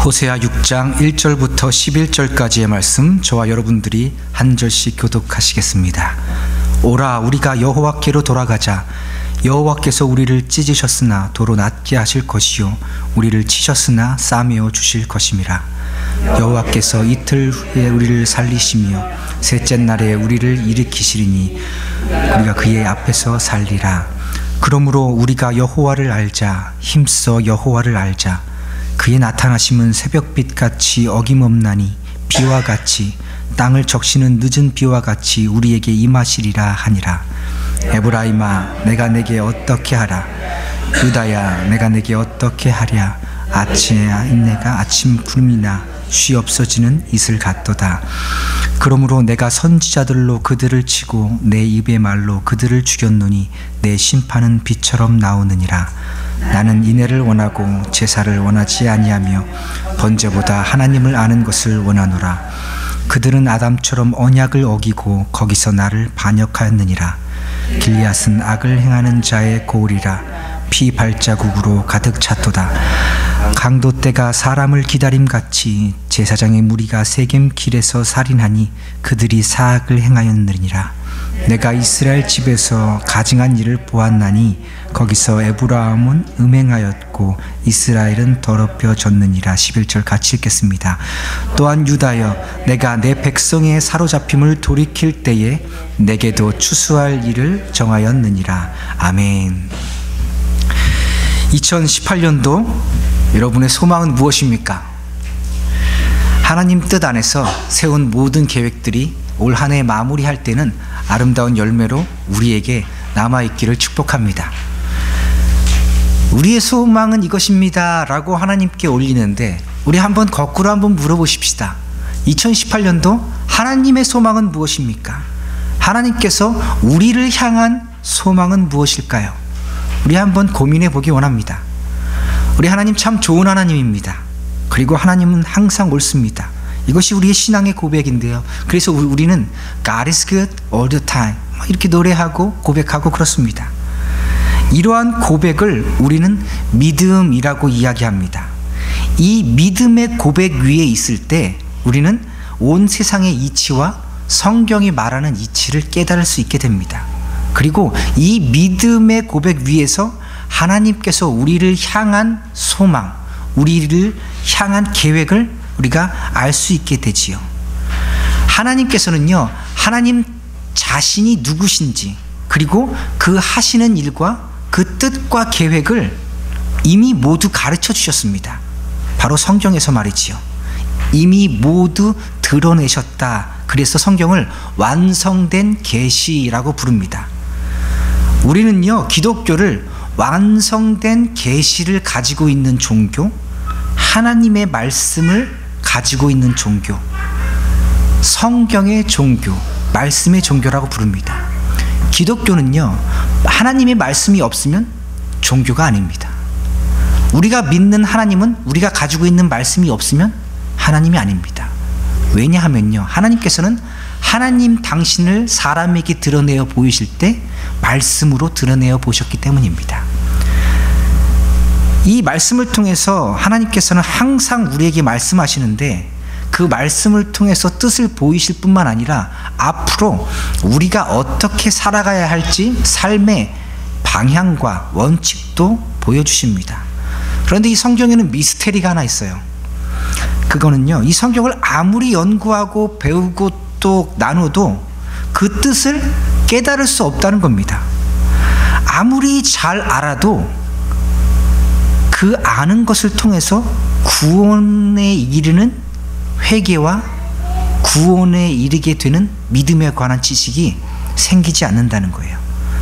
호세아 6장 1절부터 11절까지의 말씀, 저와 여러분들이 한 절씩 교독하시겠습니다. 오라, 우리가 여호와께로 돌아가자. 여호와께서 우리를 찢으셨으나 도로 낫게 하실 것이요 우리를 치셨으나 싸매어 주실 것임이라. 여호와께서 이틀 후에 우리를 살리시며 셋째 날에 우리를 일으키시리니 우리가 그의 앞에서 살리라. 그러므로 우리가 여호와를 알자. 힘써 여호와를 알자. 그의 나타나심은 새벽빛같이 어김없나니 비와 같이 땅을 적시는 늦은 비와 같이 우리에게 임하시리라 하니라. 에브라임아, 내가 내게 어떻게 하라. 유다야, 내가 내게 어떻게 하랴. 아치야, 인내가 아침 구름이나 쉬 없어지는 이슬 같도다. 그러므로 내가 선지자들로 그들을 치고 내 입의 말로 그들을 죽였노니 내 심판은 비처럼 나오느니라. 나는 인애를 원하고 제사를 원하지 아니하며 번제보다 하나님을 아는 것을 원하노라. 그들은 아담처럼 언약을 어기고 거기서 나를 반역하였느니라. 길리앗은 악을 행하는 자의 고울이라. 피 발자국으로 가득 찼도다. 강도 때가 사람을 기다림같이 제사장의 무리가 세겜 길에서 살인하니 그들이 사악을 행하였느니라. 내가 이스라엘 집에서 가증한 일을 보았나니 거기서 에브라임은 음행하였고 이스라엘은 더럽혀졌느니라. 11절 같이 읽겠습니다. 또한 유다여, 내가 내 백성의 사로잡힘을 돌이킬 때에 내게도 추수할 일을 정하였느니라. 아멘. 2018년도 여러분의 소망은 무엇입니까? 하나님 뜻 안에서 세운 모든 계획들이 올 한 해 마무리할 때는 아름다운 열매로 우리에게 남아있기를 축복합니다. 우리의 소망은 이것입니다 라고 하나님께 올리는데, 우리 한번 거꾸로 한번 물어보십시다. 2018년도 하나님의 소망은 무엇입니까? 하나님께서 우리를 향한 소망은 무엇일까요? 우리 한번 고민해 보기 원합니다. 우리 하나님 참 좋은 하나님입니다. 그리고 하나님은 항상 옳습니다. 이것이 우리의 신앙의 고백인데요. 그래서 우리는 God is good all the time 이렇게 노래하고 고백하고 그렇습니다. 이러한 고백을 우리는 믿음이라고 이야기합니다. 이 믿음의 고백 위에 있을 때 우리는 온 세상의 이치와 성경이 말하는 이치를 깨달을 수 있게 됩니다. 그리고 이 믿음의 고백 위에서 하나님께서 우리를 향한 소망, 우리를 향한 계획을 우리가 알 수 있게 되지요. 하나님께서는요, 하나님 자신이 누구신지, 그리고 그 하시는 일과 그 뜻과 계획을 이미 모두 가르쳐 주셨습니다. 바로 성경에서 말이지요. 이미 모두 드러내셨다. 그래서 성경을 완성된 계시라고 부릅니다. 우리는요, 기독교를 완성된 계시를 가지고 있는 종교, 하나님의 말씀을 가지고 있는 종교, 성경의 종교, 말씀의 종교라고 부릅니다. 기독교는요, 하나님의 말씀이 없으면 종교가 아닙니다. 우리가 믿는 하나님은 우리가 가지고 있는 말씀이 없으면 하나님이 아닙니다. 왜냐하면요, 하나님께서는 하나님 당신을 사람에게 드러내어 보이실 때 말씀으로 드러내어 보셨기 때문입니다. 이 말씀을 통해서 하나님께서는 항상 우리에게 말씀하시는데, 그 말씀을 통해서 뜻을 보이실 뿐만 아니라 앞으로 우리가 어떻게 살아가야 할지 삶의 방향과 원칙도 보여주십니다. 그런데 이 성경에는 미스테리가 하나 있어요. 그거는요, 이 성경을 아무리 연구하고 배우고 또 나눠도 그 뜻을 깨달을 수 없다는 겁니다. 아무리 잘 알아도 그 아는 것을 통해서 구원에 이르는 회개와 구원에 이르게 되는 믿음에 관한 지식이 생기지 않는다는 거예요.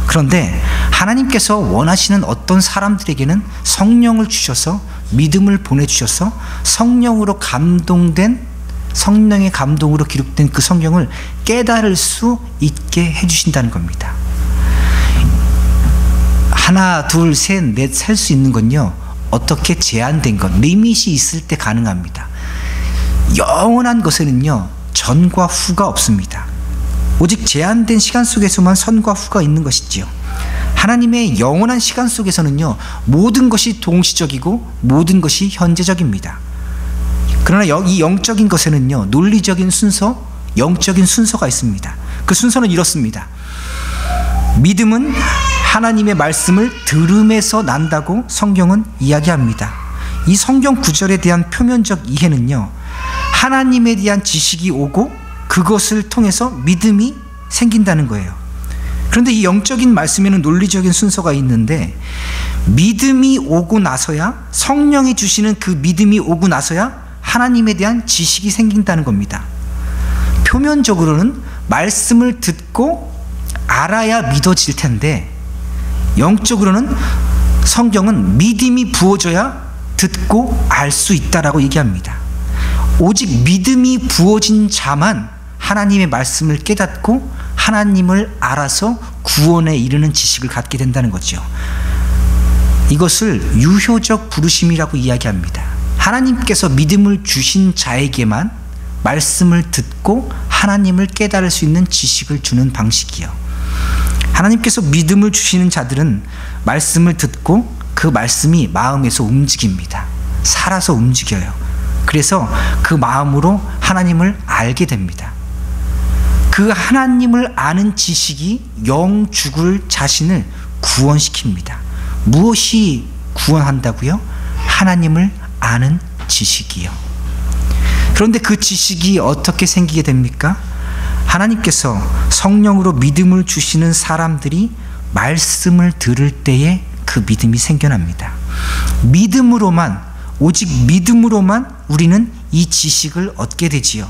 그런데 하나님께서 원하시는 어떤 사람들에게는 성령을 주셔서 믿음을 보내주셔서 성령으로 감동된, 성령의 감동으로 기록된 그 성경을 깨달을 수 있게 해주신다는 겁니다. 하나, 둘, 셋, 넷 셀 수 있는 건요, 어떻게 제한된 것, 리밋이 있을 때 가능합니다. 영원한 것에는요, 전과 후가 없습니다. 오직 제한된 시간 속에서만 선과 후가 있는 것이지요. 하나님의 영원한 시간 속에서는요, 모든 것이 동시적이고 모든 것이 현재적입니다. 그러나 이 영적인 것에는요, 논리적인 순서, 영적인 순서가 있습니다. 그 순서는 이렇습니다. 믿음은 하나님의 말씀을 들음에서 난다고 성경은 이야기합니다. 이 성경 구절에 대한 표면적 이해는요, 하나님에 대한 지식이 오고 그것을 통해서 믿음이 생긴다는 거예요. 그런데 이 영적인 말씀에는 논리적인 순서가 있는데, 믿음이 오고 나서야, 성령이 주시는 그 믿음이 오고 나서야 하나님에 대한 지식이 생긴다는 겁니다. 표면적으로는 말씀을 듣고 알아야 믿어질 텐데, 영적으로는 성경은 믿음이 부어져야 듣고 알 수 있다라고 얘기합니다. 오직 믿음이 부어진 자만 하나님의 말씀을 깨닫고 하나님을 알아서 구원에 이르는 지식을 갖게 된다는 거죠. 이것을 유효적 부르심이라고 이야기합니다. 하나님께서 믿음을 주신 자에게만 말씀을 듣고 하나님을 깨달을 수 있는 지식을 주는 방식이요. 하나님께서 믿음을 주시는 자들은 말씀을 듣고 그 말씀이 마음에서 움직입니다. 살아서 움직여요. 그래서 그 마음으로 하나님을 알게 됩니다. 그 하나님을 아는 지식이 영 죽을 자신을 구원시킵니다. 무엇이 구원한다고요? 하나님을 아는 지식이요. 그런데 그 지식이 어떻게 생기게 됩니까? 하나님께서 성령으로 믿음을 주시는 사람들이 말씀을 들을 때에 그 믿음이 생겨납니다. 믿음으로만, 오직 믿음으로만 우리는 이 지식을 얻게 되지요.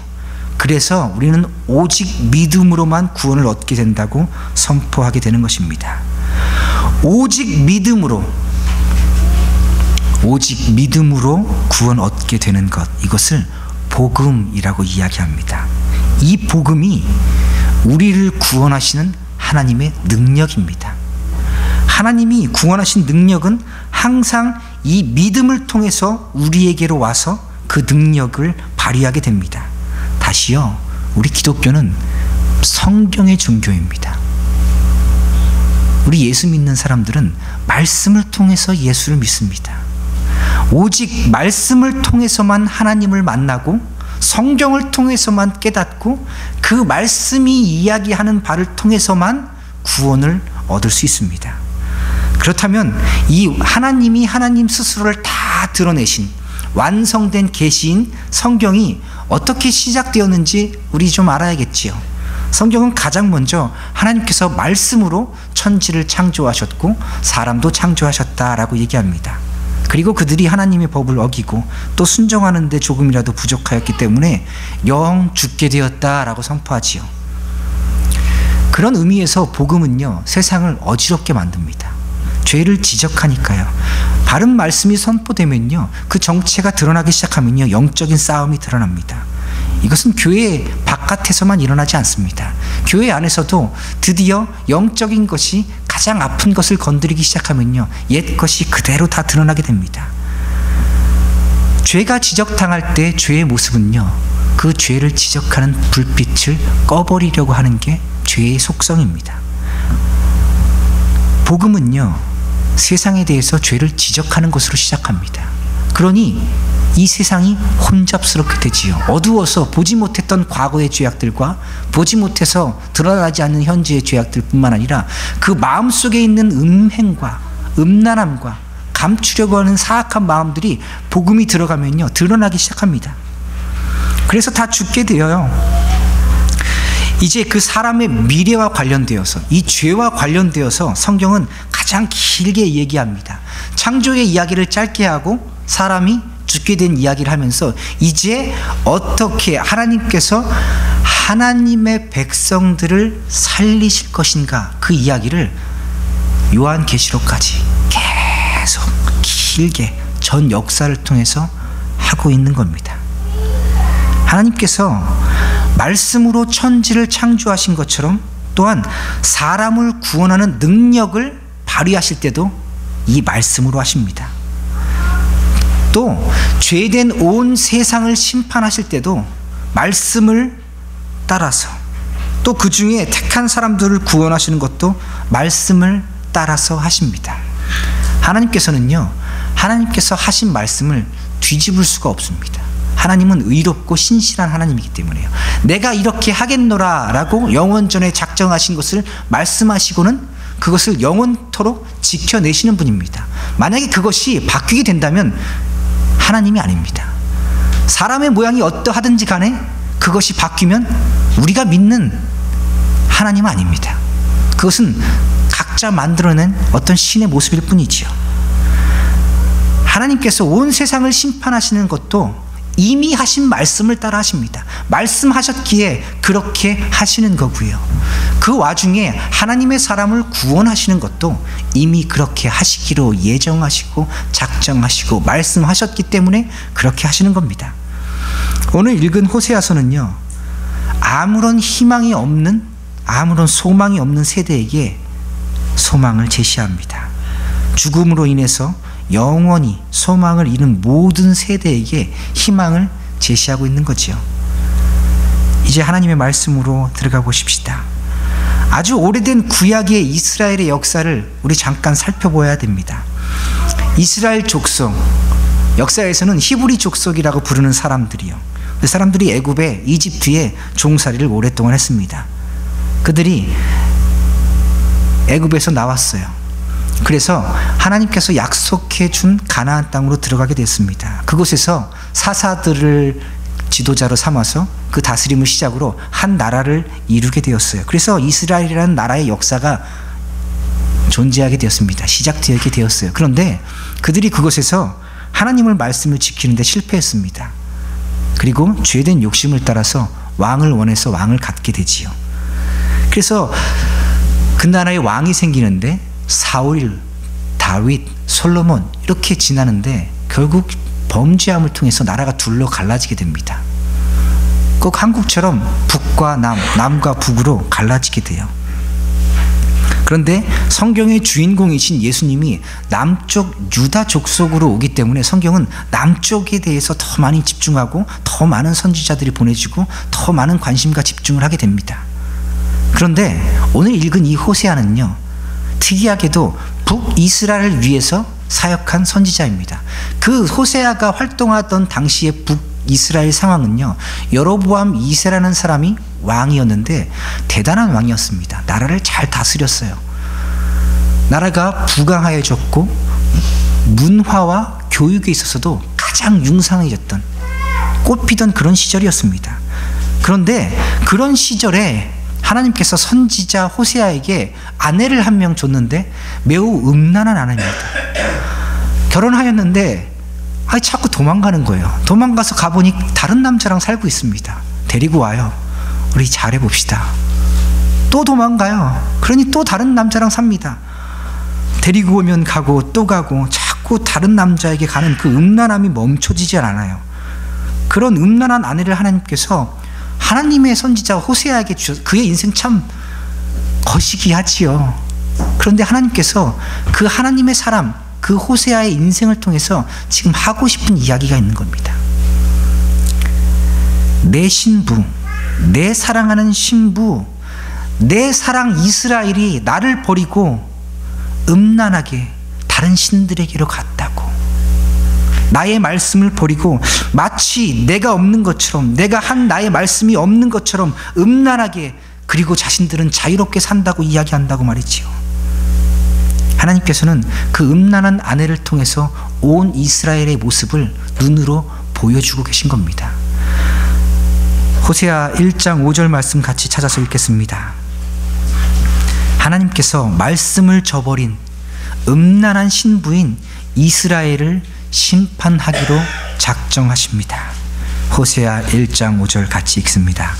그래서 우리는 오직 믿음으로만 구원을 얻게 된다고 선포하게 되는 것입니다. 오직 믿음으로 구원 얻게 되는 것, 이것을 복음이라고 이야기합니다. 이 복음이 우리를 구원하시는 하나님의 능력입니다. 하나님이 구원하신 능력은 항상 이 믿음을 통해서 우리에게로 와서 그 능력을 발휘하게 됩니다. 다시요, 우리 기독교는 성경의 종교입니다. 우리 예수 믿는 사람들은 말씀을 통해서 예수를 믿습니다. 오직 말씀을 통해서만 하나님을 만나고 성경을 통해서만 깨닫고 그 말씀이 이야기하는 바를 통해서만 구원을 얻을 수 있습니다. 그렇다면 이 하나님이 하나님 스스로를 다 드러내신 완성된 계시인 성경이 어떻게 시작되었는지 우리 좀 알아야겠지요. 성경은 가장 먼저 하나님께서 말씀으로 천지를 창조하셨고 사람도 창조하셨다라고 얘기합니다. 그리고 그들이 하나님의 법을 어기고 또 순종하는데 조금이라도 부족하였기 때문에 영 죽게 되었다라고 선포하지요. 그런 의미에서 복음은요, 세상을 어지럽게 만듭니다. 죄를 지적하니까요. 바른 말씀이 선포되면요, 그 정체가 드러나기 시작하면요, 영적인 싸움이 드러납니다. 이것은 교회 바깥에서만 일어나지 않습니다. 교회 안에서도 드디어 영적인 것이 가장 아픈 것을 건드리기 시작하면요, 옛 것이 그대로 다 드러나게 됩니다. 죄가 지적당할 때 죄의 모습은요, 그 죄를 지적하는 불빛을 꺼버리려고 하는 게 죄의 속성입니다. 복음은요, 세상에 대해서 죄를 지적하는 것으로 시작합니다. 그러니 이 세상이 혼잡스럽게 되지요. 어두워서 보지 못했던 과거의 죄악들과 보지 못해서 드러나지 않는 현재의 죄악들 뿐만 아니라 그 마음속에 있는 음행과 음란함과 감추려고 하는 사악한 마음들이 복음이 들어가면요, 드러나기 시작합니다. 그래서 다 죽게 되어요. 이제 그 사람의 미래와 관련되어서, 이 죄와 관련되어서 성경은 가장 길게 얘기합니다. 창조의 이야기를 짧게 하고 사람이 죽게 된 이야기를 하면서 이제 어떻게 하나님께서 하나님의 백성들을 살리실 것인가, 그 이야기를 요한계시록까지 계속 길게 전 역사를 통해서 하고 있는 겁니다. 하나님께서 말씀으로 천지를 창조하신 것처럼 또한 사람을 구원하는 능력을 발휘하실 때도 이 말씀으로 하십니다. 또 죄된 온 세상을 심판하실 때도 말씀을 따라서, 또 그 중에 택한 사람들을 구원하시는 것도 말씀을 따라서 하십니다. 하나님께서는요, 하나님께서 하신 말씀을 뒤집을 수가 없습니다. 하나님은 의롭고 신실한 하나님이기 때문에요. 내가 이렇게 하겠노라 라고 영원전에 작정하신 것을 말씀하시고는 그것을 영원토록 지켜내시는 분입니다. 만약에 그것이 바뀌게 된다면 하나님이 아닙니다. 사람의 모양이 어떠하든지 간에 그것이 바뀌면 우리가 믿는 하나님은 아닙니다. 그것은 각자 만들어낸 어떤 신의 모습일 뿐이지요. 하나님께서 온 세상을 심판하시는 것도 이미 하신 말씀을 따라 하십니다. 말씀하셨기에 그렇게 하시는 거고요. 그 와중에 하나님의 사람을 구원하시는 것도 이미 그렇게 하시기로 예정하시고 작정하시고 말씀하셨기 때문에 그렇게 하시는 겁니다. 오늘 읽은 호세아서는요, 아무런 희망이 없는, 아무런 소망이 없는 세대에게 소망을 제시합니다. 죽음으로 인해서 영원히 소망을 잃은 모든 세대에게 희망을 제시하고 있는 거지요. 이제 하나님의 말씀으로 들어가 보십시다. 아주 오래된 구약의 이스라엘의 역사를 우리 잠깐 살펴봐야 됩니다. 이스라엘 족속, 역사에서는 히브리 족속이라고 부르는 사람들이요, 그 사람들이 애굽에, 이집트에 종살이를 오랫동안 했습니다. 그들이 애굽에서 나왔어요. 그래서 하나님께서 약속해 준 가나안 땅으로 들어가게 됐습니다. 그곳에서 사사들을 지도자로 삼아서 그 다스림을 시작으로 한 나라를 이루게 되었어요. 그래서 이스라엘이라는 나라의 역사가 존재하게 되었습니다. 시작되게 되었어요. 그런데 그들이 그곳에서 하나님의 말씀을 지키는 데 실패했습니다. 그리고 죄된 욕심을 따라서 왕을 원해서 왕을 갖게 되지요. 그래서 그 나라에 왕이 생기는데 사울, 다윗, 솔로몬 이렇게 지나는데 결국 범죄함을 통해서 나라가 둘로 갈라지게 됩니다. 꼭 한국처럼 북과 남, 남과 북으로 갈라지게 돼요. 그런데 성경의 주인공이신 예수님이 남쪽 유다 족속으로 오기 때문에 성경은 남쪽에 대해서 더 많이 집중하고 더 많은 선지자들이 보내지고 더 많은 관심과 집중을 하게 됩니다. 그런데 오늘 읽은 이 호세아는요, 특이하게도 북이스라엘을 위해서 사역한 선지자입니다. 그 호세아가 활동하던 당시의 북이스라엘 상황은요, 여로보암 2세라는 사람이 왕이었는데 대단한 왕이었습니다. 나라를 잘 다스렸어요. 나라가 부강하여졌고 문화와 교육에 있어서도 가장 융상해졌던, 꽃피던 그런 시절이었습니다. 그런데 그런 시절에 하나님께서 선지자 호세아에게 아내를 한 명 줬는데 매우 음란한 아내입니다. 결혼하였는데 자꾸 도망가는 거예요. 도망가서 가보니 다른 남자랑 살고 있습니다. 데리고 와요. 우리 잘해봅시다. 또 도망가요. 그러니 또 다른 남자랑 삽니다. 데리고 오면 가고 또 가고 자꾸 다른 남자에게 가는 그 음란함이 멈춰지지 않아요. 그런 음란한 아내를 하나님께서 하나님의 선지자 호세아에게 주셔서 그의 인생 참 거시기하지요. 그런데 하나님께서 그 하나님의 사람, 그 호세아의 인생을 통해서 지금 하고 싶은 이야기가 있는 겁니다. 내 신부, 내 사랑하는 신부, 내 사랑 이스라엘이 나를 버리고 음란하게 다른 신들에게로 갔다고, 나의 말씀을 버리고 마치 내가 없는 것처럼, 내가 한 나의 말씀이 없는 것처럼 음란하게, 그리고 자신들은 자유롭게 산다고 이야기한다고 말이지요. 하나님께서는 그 음란한 아내를 통해서 온 이스라엘의 모습을 눈으로 보여주고 계신 겁니다. 호세아 1장 5절 말씀 같이 찾아서 읽겠습니다. 하나님께서 말씀을 저버린 음란한 신부인 이스라엘을 심판하기로 작정하십니다. 호세아 1장 5절 같이 읽습니다.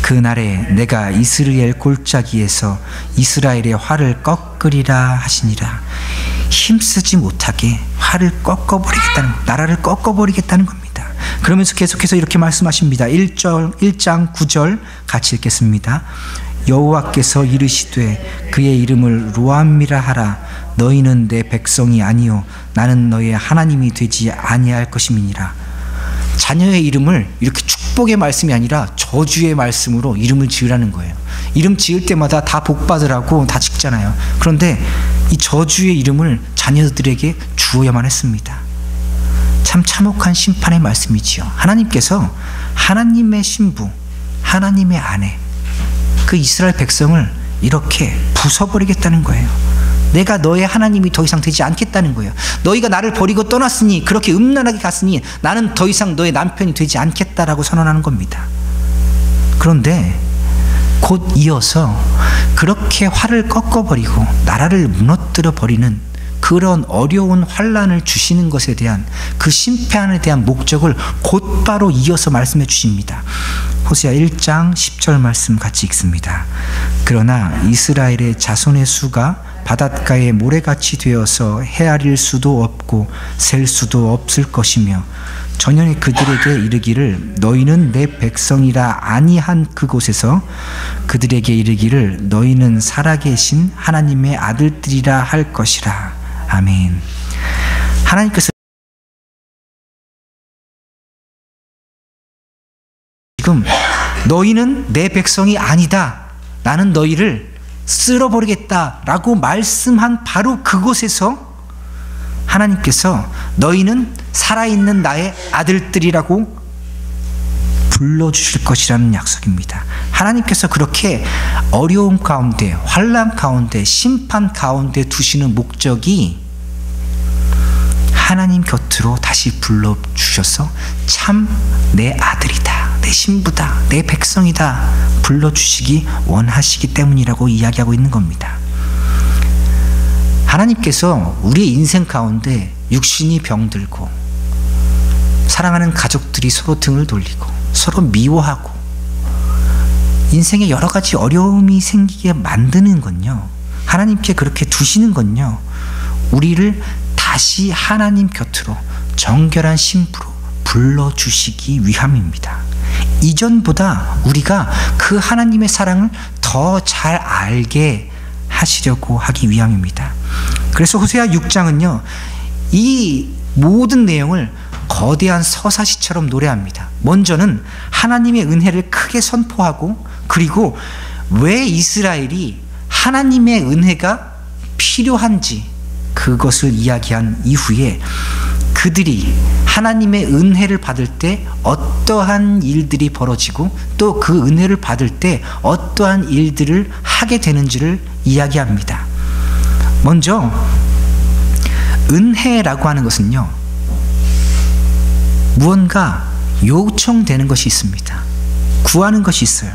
그날에 내가 이스라엘 골짜기에서 이스라엘의 활을 꺾으리라 하시니라. 힘쓰지 못하게 활을 꺾어버리겠다는, 나라를 꺾어버리겠다는 겁니다. 그러면서 계속해서 이렇게 말씀하십니다. 1장 9절 같이 읽겠습니다. 여호와께서 이르시되 그의 이름을 루암미라 하라. 너희는 내 백성이 아니요 나는 너희의 하나님이 되지 아니할 것임이니라. 자녀의 이름을 이렇게 축복의 말씀이 아니라 저주의 말씀으로 이름을 지으라는 거예요. 이름 지을 때마다 다 복 받으라고 다 짓잖아요. 그런데 이 저주의 이름을 자녀들에게 주어야만 했습니다. 참 참혹한 심판의 말씀이지요. 하나님께서 하나님의 신부, 하나님의 아내, 그 이스라엘 백성을 이렇게 부숴버리겠다는 거예요. 내가 너의 하나님이 더 이상 되지 않겠다는 거예요. 너희가 나를 버리고 떠났으니, 그렇게 음란하게 갔으니 나는 더 이상 너의 남편이 되지 않겠다라고 선언하는 겁니다. 그런데 곧 이어서 그렇게 활을 꺾어버리고 나라를 무너뜨려 버리는 그런 어려운 환란을 주시는 것에 대한 그 심판에 대한 목적을 곧바로 이어서 말씀해 주십니다. 호세아 1장 10절 말씀 같이 읽습니다. 그러나 이스라엘의 자손의 수가 바닷가의 모래같이 되어서 헤아릴 수도 없고 셀 수도 없을 것이며 전혀 그들에게 이르기를 너희는 내 백성이라 아니한 그곳에서 그들에게 이르기를 너희는 살아계신 하나님의 아들들이라 할 것이라. 아멘. 하나님께서 지금 너희는 내 백성이 아니다, 나는 너희를 쓸어버리겠다라고 말씀한 바로 그곳에서 하나님께서 너희는 살아있는 나의 아들들이라고 불러주실 것이라는 약속입니다. 하나님께서 그렇게 어려움 가운데, 환난 가운데, 심판 가운데 두시는 목적이 하나님 곁으로 다시 불러주셔서 참 내 아들이다, 내 신부다, 내 백성이다 불러주시기 원하시기 때문이라고 이야기하고 있는 겁니다. 하나님께서 우리의 인생 가운데 육신이 병들고 사랑하는 가족들이 서로 등을 돌리고 서로 미워하고 인생에 여러 가지 어려움이 생기게 만드는 건요, 하나님께 그렇게 두시는 건요, 우리를 다시 하나님 곁으로 정결한 신부로 불러주시기 위함입니다. 이전보다 우리가 그 하나님의 사랑을 더 잘 알게 하시려고 하기 위함입니다. 그래서 호세아 6장은요 이 모든 내용을 거대한 서사시처럼 노래합니다. 먼저는 하나님의 은혜를 크게 선포하고, 그리고 왜 이스라엘이 하나님의 은혜가 필요한지 그것을 이야기한 이후에 그들이 하나님의 은혜를 받을 때 어떠한 일들이 벌어지고 또 그 은혜를 받을 때 어떠한 일들을 하게 되는지를 이야기합니다. 먼저 은혜라고 하는 것은요, 무언가 요청되는 것이 있습니다. 구하는 것이 있어요.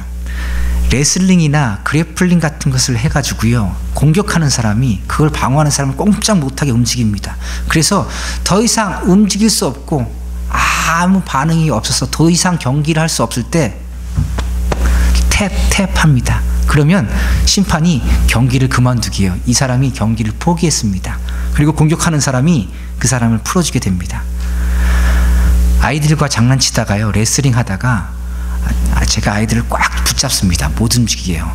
레슬링이나 그래플링 같은 것을 해가지고요, 공격하는 사람이 그걸 방어하는 사람을 꼼짝 못하게 움직입니다. 그래서 더 이상 움직일 수 없고 아무 반응이 없어서 더 이상 경기를 할 수 없을 때 탭 합니다. 그러면 심판이 경기를 그만두게 해요. 이 사람이 경기를 포기했습니다. 그리고 공격하는 사람이 그 사람을 풀어주게 됩니다. 아이들과 장난치다가요, 레슬링 하다가 제가 아이들을 꽉 붙잡습니다. 못 움직이게 해요.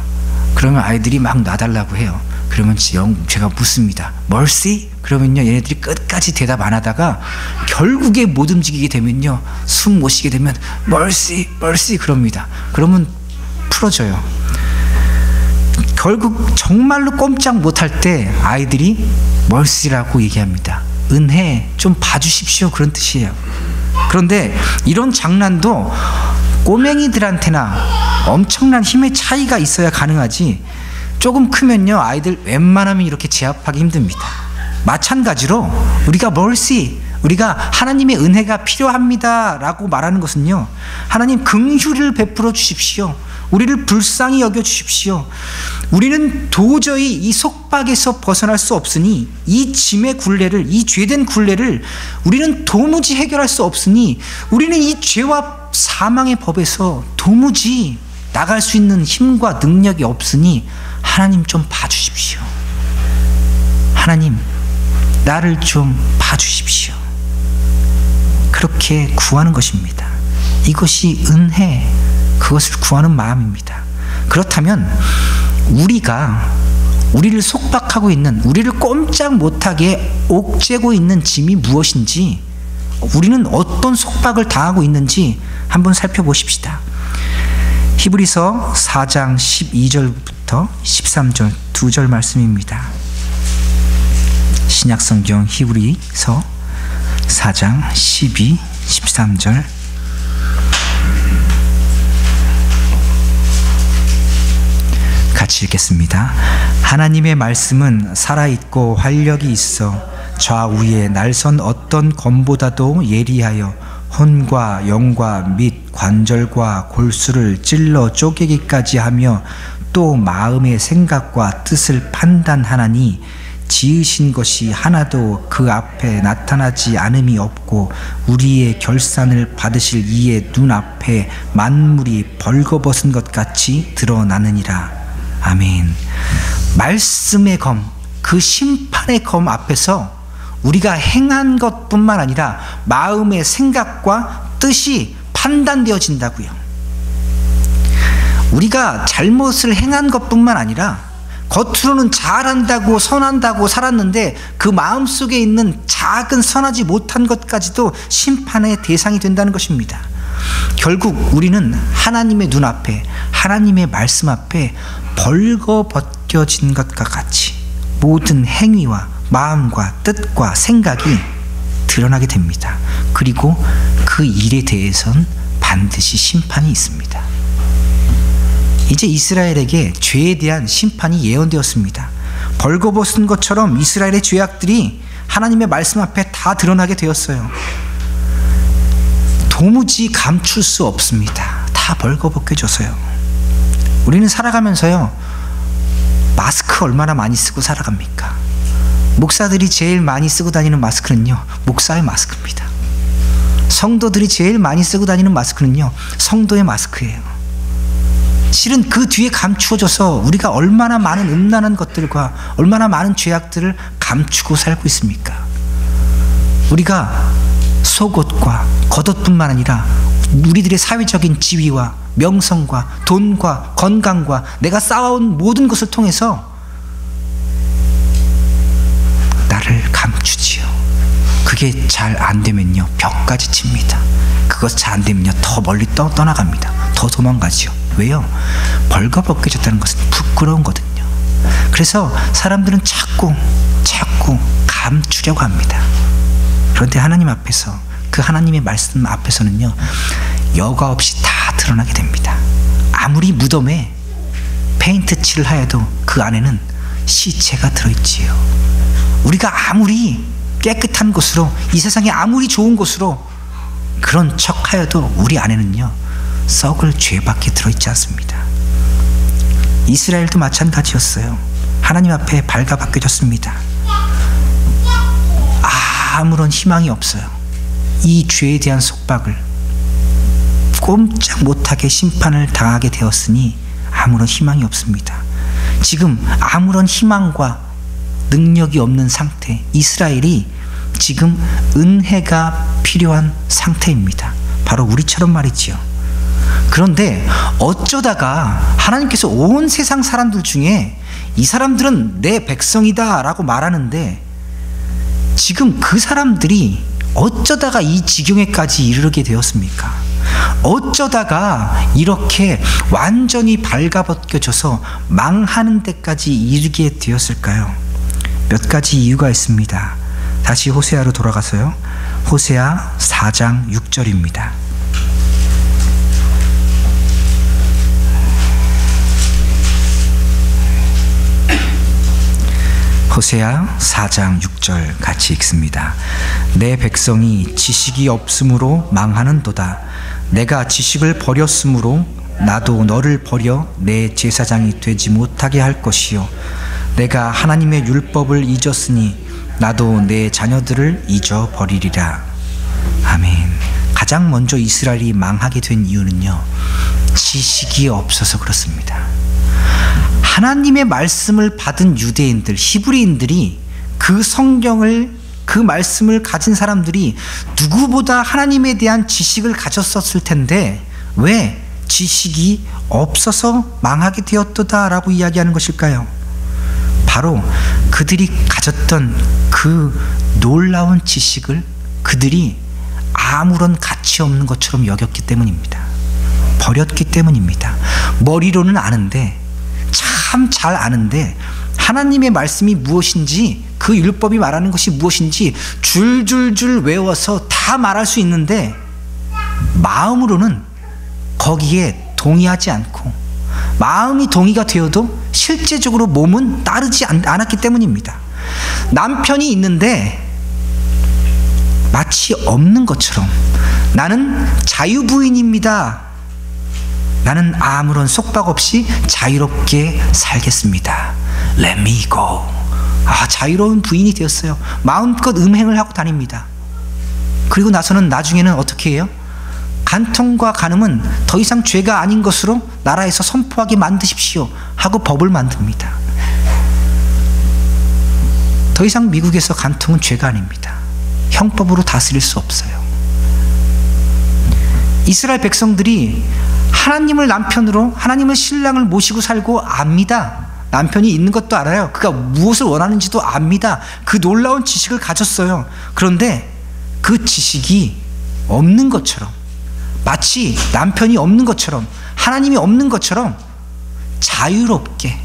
그러면 아이들이 막 놔달라고 해요. 그러면 제가 묻습니다. 멀시? 그러면요 얘네들이 끝까지 대답 안 하다가 결국에 못 움직이게 되면요, 숨 못 쉬게 되면 멀시 그럽니다. 그러면 풀어줘요. 결국 정말로 꼼짝 못할 때 아이들이 멀시라고 얘기합니다. 은혜 좀 봐주십시오, 그런 뜻이에요. 그런데 이런 장난도 꼬맹이들한테나 엄청난 힘의 차이가 있어야 가능하지, 조금 크면요 아이들 웬만하면 이렇게 제압하기 힘듭니다. 마찬가지로 우리가 멀시, 우리가 하나님의 은혜가 필요합니다 라고 말하는 것은요, 하나님 긍휼을 베풀어 주십시오, 우리를 불쌍히 여겨 주십시오, 우리는 도저히 이 속박에서 벗어날 수 없으니, 이 짐의 굴레를, 이 죄된 굴레를 우리는 도무지 해결할 수 없으니, 우리는 이 죄와 사망의 법에서 도무지 나갈 수 있는 힘과 능력이 없으니 하나님 좀 봐주십시오. 하나님 나를 좀 봐주십시오. 그렇게 구하는 것입니다. 이것이 은혜, 그것을 구하는 마음입니다. 그렇다면 우리를 속박하고 있는, 우리를 꼼짝 못하게 옥죄고 있는 짐이 무엇인지, 우리는 어떤 속박을 당하고 있는지 한번 살펴보십시다. 히브리서 4장 12절부터 13절 2절 말씀입니다. 신약성경 히브리서 4장 12, 13절. 같이 읽겠습니다. 하나님의 말씀은 살아있고 활력이 있어 좌우에 날선 어떤 검보다도 예리하여 혼과 영과 및 관절과 골수를 찔러 쪼개기까지 하며 또 마음의 생각과 뜻을 판단하나니 지으신 것이 하나도 그 앞에 나타나지 않음이 없고 우리의 결산을 받으실 이의 눈앞에 만물이 벌거벗은 것 같이 드러나느니라. 아멘. 말씀의 검, 그 심판의 검 앞에서 우리가 행한 것뿐만 아니라 마음의 생각과 뜻이 판단되어진다고요. 우리가 잘못을 행한 것뿐만 아니라 겉으로는 잘한다고 선한다고 살았는데 그 마음속에 있는 작은 선하지 못한 것까지도 심판의 대상이 된다는 것입니다. 결국 우리는 하나님의 눈앞에, 하나님의 말씀 앞에 벌거벗겨진 것과 같이 모든 행위와 마음과 뜻과 생각이 드러나게 됩니다. 그리고 그 일에 대해선 반드시 심판이 있습니다. 이제 이스라엘에게 죄에 대한 심판이 예언되었습니다. 벌거벗은 것처럼 이스라엘의 죄악들이 하나님의 말씀 앞에 다 드러나게 되었어요. 도무지 감출 수 없습니다. 다 벌거벗겨져서요. 우리는 살아가면서요, 마스크 얼마나 많이 쓰고 살아갑니까? 목사들이 제일 많이 쓰고 다니는 마스크는요, 목사의 마스크입니다. 성도들이 제일 많이 쓰고 다니는 마스크는요, 성도의 마스크예요. 실은 그 뒤에 감추어져서 우리가 얼마나 많은 음란한 것들과 얼마나 많은 죄악들을 감추고 살고 있습니까? 우리가 속옷과 겉옷뿐만 아니라 우리들의 사회적인 지위와 명성과 돈과 건강과 내가 쌓아온 모든 것을 통해서 나를 감추지요. 그게 잘 안 되면요, 벽까지 칩니다. 그것 잘 안 되면요, 더 멀리 떠나갑니다. 더 도망가지요. 왜요? 벌거벗겨졌다는 것은 부끄러운 거거든요. 그래서 사람들은 자꾸 감추려고 합니다. 그런데 하나님 앞에서, 그 하나님의 말씀 앞에서는요, 여과 없이 다 드러나게 됩니다. 아무리 무덤에 페인트 칠을 하여도 그 안에는 시체가 들어있지요. 우리가 아무리 깨끗한 곳으로, 이 세상에 아무리 좋은 곳으로 그런 척 하여도 우리 안에는요, 썩을 죄밖에 들어있지 않습니다. 이스라엘도 마찬가지였어요. 하나님 앞에 발가벗겨졌습니다. 아무런 희망이 없어요. 이 죄에 대한 속박을 꼼짝 못하게 심판을 당하게 되었으니 아무런 희망이 없습니다. 지금 아무런 희망과 능력이 없는 상태, 이스라엘이 지금 은혜가 필요한 상태입니다. 바로 우리처럼 말이지요. 그런데 어쩌다가 하나님께서 온 세상 사람들 중에 이 사람들은 내 백성이다 라고 말하는데, 지금 그 사람들이 어쩌다가 이 지경에까지 이르게 되었습니까? 어쩌다가 이렇게 완전히 발가벗겨져서 망하는 데까지 이르게 되었을까요? 몇 가지 이유가 있습니다. 다시 호세아로 돌아가서요, 호세아 4장 6절입니다. 호세아 4장 6절 같이 읽습니다. 내 백성이 지식이 없으므로 망하는도다. 내가 지식을 버렸으므로 나도 너를 버려 내 제사장이 되지 못하게 할 것이요, 내가 하나님의 율법을 잊었으니 나도 내 자녀들을 잊어버리리라. 아멘. 가장 먼저 이스라엘이 망하게 된 이유는요, 지식이 없어서 그렇습니다. 하나님의 말씀을 받은 유대인들, 히브리인들이 그 성경을, 그 말씀을 가진 사람들이 누구보다 하나님에 대한 지식을 가졌었을 텐데 왜 지식이 없어서 망하게 되었도다라고 이야기하는 것일까요? 바로 그들이 가졌던 그 놀라운 지식을 그들이 아무런 가치 없는 것처럼 여겼기 때문입니다. 버렸기 때문입니다. 머리로는 아는데, 참 잘 아는데 하나님의 말씀이 무엇인지 그 율법이 말하는 것이 무엇인지 줄줄줄 외워서 다 말할 수 있는데 마음으로는 거기에 동의하지 않고, 마음이 동의가 되어도 실제적으로 몸은 따르지 않았기 때문입니다. 남편이 있는데 마치 없는 것처럼 나는 자유부인입니다. 나는 아무런 속박 없이 자유롭게 살겠습니다. Let me go. 자유로운 부인이 되었어요. 마음껏 음행을 하고 다닙니다. 그리고 나중에는 어떻게 해요? 간통과 간음은 더 이상 죄가 아닌 것으로 나라에서 선포하게 만드십시오 하고 법을 만듭니다. 더 이상 미국에서 간통은 죄가 아닙니다. 형법으로 다스릴 수 없어요. 이스라엘 백성들이 하나님을 남편으로, 하나님을 신랑을 모시고 살고 압니다. 남편이 있는 것도 알아요. 그가 무엇을 원하는지도 압니다. 그 놀라운 지식을 가졌어요. 그런데 그 지식이 없는 것처럼, 마치 남편이 없는 것처럼, 하나님이 없는 것처럼 자유롭게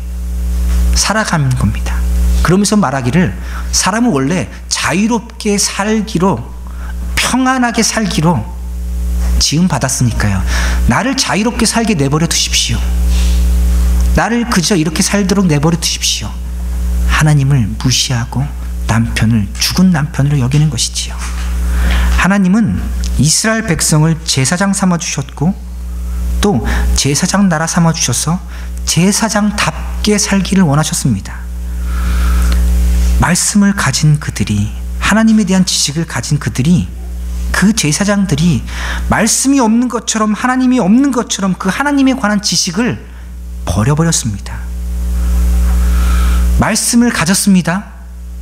살아가는 겁니다. 그러면서 말하기를, 사람은 원래 자유롭게 살기로, 평안하게 살기로 지음 받았으니까요. 나를 자유롭게 살게 내버려 두십시오. 나를 그저 이렇게 살도록 내버려 두십시오. 하나님을 무시하고 남편을 죽은 남편으로 여기는 것이지요. 하나님은 이스라엘 백성을 제사장 삼아 주셨고, 또 제사장 나라 삼아 주셔서 제사장답게 살기를 원하셨습니다. 말씀을 가진 그들이, 하나님에 대한 지식을 가진 그들이, 그 제사장들이 말씀이 없는 것처럼, 하나님이 없는 것처럼 그 하나님에 관한 지식을 버려버렸습니다. 말씀을 가졌습니다.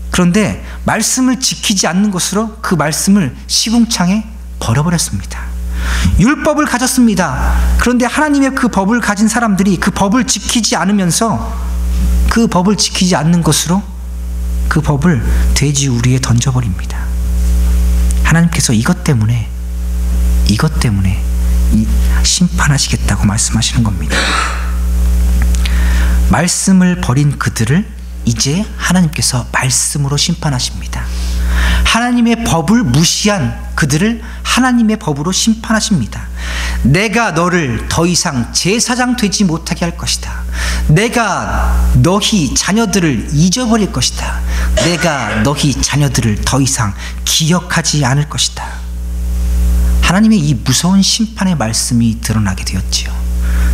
그런데 말씀을 지키지 않는 것으로 그 말씀을 시궁창에 버려버렸습니다. 율법을 가졌습니다. 그런데 하나님의 그 법을 가진 사람들이 그 법을 지키지 않으면서 그 법을 지키지 않는 것으로 그 법을 돼지 우리에 던져버립니다. 하나님께서 이것 때문에 심판하시겠다고 말씀하시는 겁니다. 말씀을 버린 그들을 이제 하나님께서 말씀으로 심판하십니다. 하나님의 법을 무시한 그들을 하나님의 법으로 심판하십니다. 내가 너를 더 이상 제사장 되지 못하게 할 것이다. 내가 너희 자녀들을 잊어버릴 것이다. 내가 너희 자녀들을 더 이상 기억하지 않을 것이다. 하나님의 이 무서운 심판의 말씀이 드러나게 되었지요.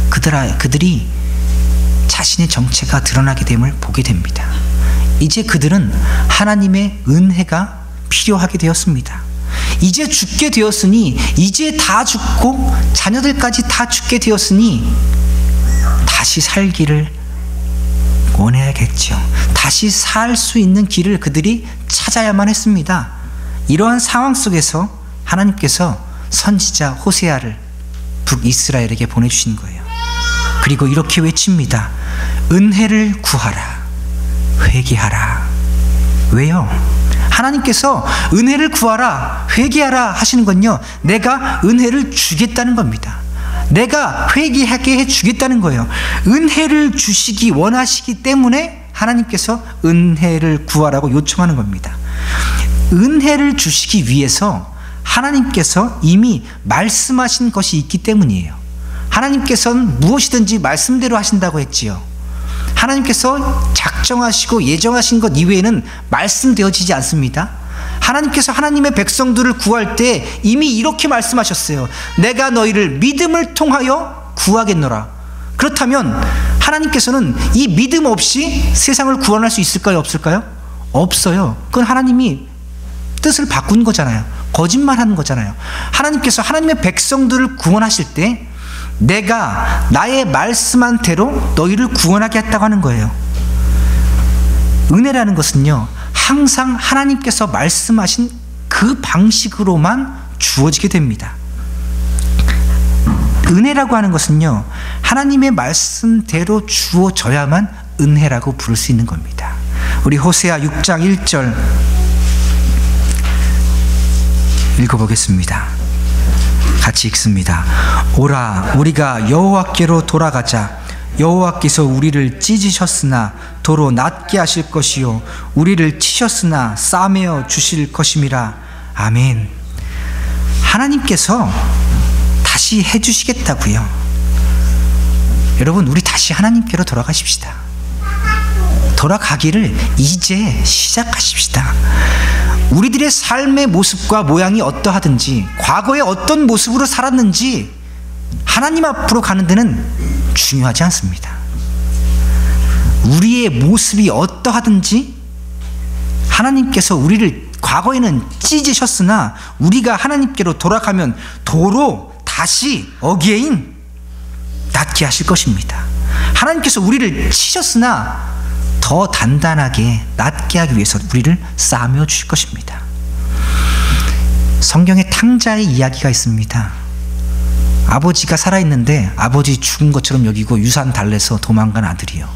그들이 자신의 정체가 드러나게 됨을 보게 됩니다. 이제 그들은 하나님의 은혜가 필요하게 되었습니다. 이제 죽게 되었으니, 이제 다 죽고 자녀들까지 다 죽게 되었으니 다시 살기를 원해야겠죠. 다시 살 수 있는 길을 그들이 찾아야만 했습니다. 이러한 상황 속에서 하나님께서 선지자 호세아를 북이스라엘에게 보내주신 거예요. 그리고 이렇게 외칩니다. 은혜를 구하라, 회개하라. 왜요? 하나님께서 은혜를 구하라, 회개하라 하시는 건요, 내가 은혜를 주겠다는 겁니다. 내가 회개하게 해주겠다는 거예요. 은혜를 주시기 원하시기 때문에 하나님께서 은혜를 구하라고 요청하는 겁니다. 은혜를 주시기 위해서 하나님께서 이미 말씀하신 것이 있기 때문이에요. 하나님께서는 무엇이든지 말씀대로 하신다고 했지요. 하나님께서 작정하시고 예정하신 것 이외에는 말씀되어지지 않습니다. 하나님께서 하나님의 백성들을 구할 때 이미 이렇게 말씀하셨어요. 내가 너희를 믿음을 통하여 구하겠노라. 그렇다면 하나님께서는 이 믿음 없이 세상을 구원할 수 있을까요? 없을까요? 없어요. 그건 하나님이 뜻을 바꾼 거잖아요. 거짓말하는 거잖아요. 하나님께서 하나님의 백성들을 구원하실 때 내가 나의 말씀한 대로 너희를 구원하게 했다고 하는 거예요. 은혜라는 것은요, 항상 하나님께서 말씀하신 그 방식으로만 주어지게 됩니다. 은혜라고 하는 것은요, 하나님의 말씀대로 주어져야만 은혜라고 부를 수 있는 겁니다. 우리 호세아 6장 1절 읽어보겠습니다. 같이 읽습니다. 오라, 우리가 여호와께로 돌아가자. 여호와께서 우리를 찢으셨으나 도로 낫게 하실 것이요 우리를 치셨으나 싸매어 주실 것임이라. 아멘. 하나님께서 다시 해주시겠다고요. 여러분, 우리 다시 하나님께로 돌아가십시다. 돌아가기를 이제 시작하십시다. 우리들의 삶의 모습과 모양이 어떠하든지, 과거에 어떤 모습으로 살았는지 하나님 앞으로 가는 데는 중요하지 않습니다. 우리의 모습이 어떠하든지 하나님께서 우리를 과거에는 찢으셨으나 우리가 하나님께로 돌아가면 도로 다시 어게인 낫게 하실 것입니다. 하나님께서 우리를 치셨으나 더 단단하게 낫게 하기 위해서 우리를 싸매어 주실 것입니다. 성경에 탕자의 이야기가 있습니다. 아버지가 살아있는데 아버지 죽은 것처럼 여기고 유산 달래서 도망간 아들이요.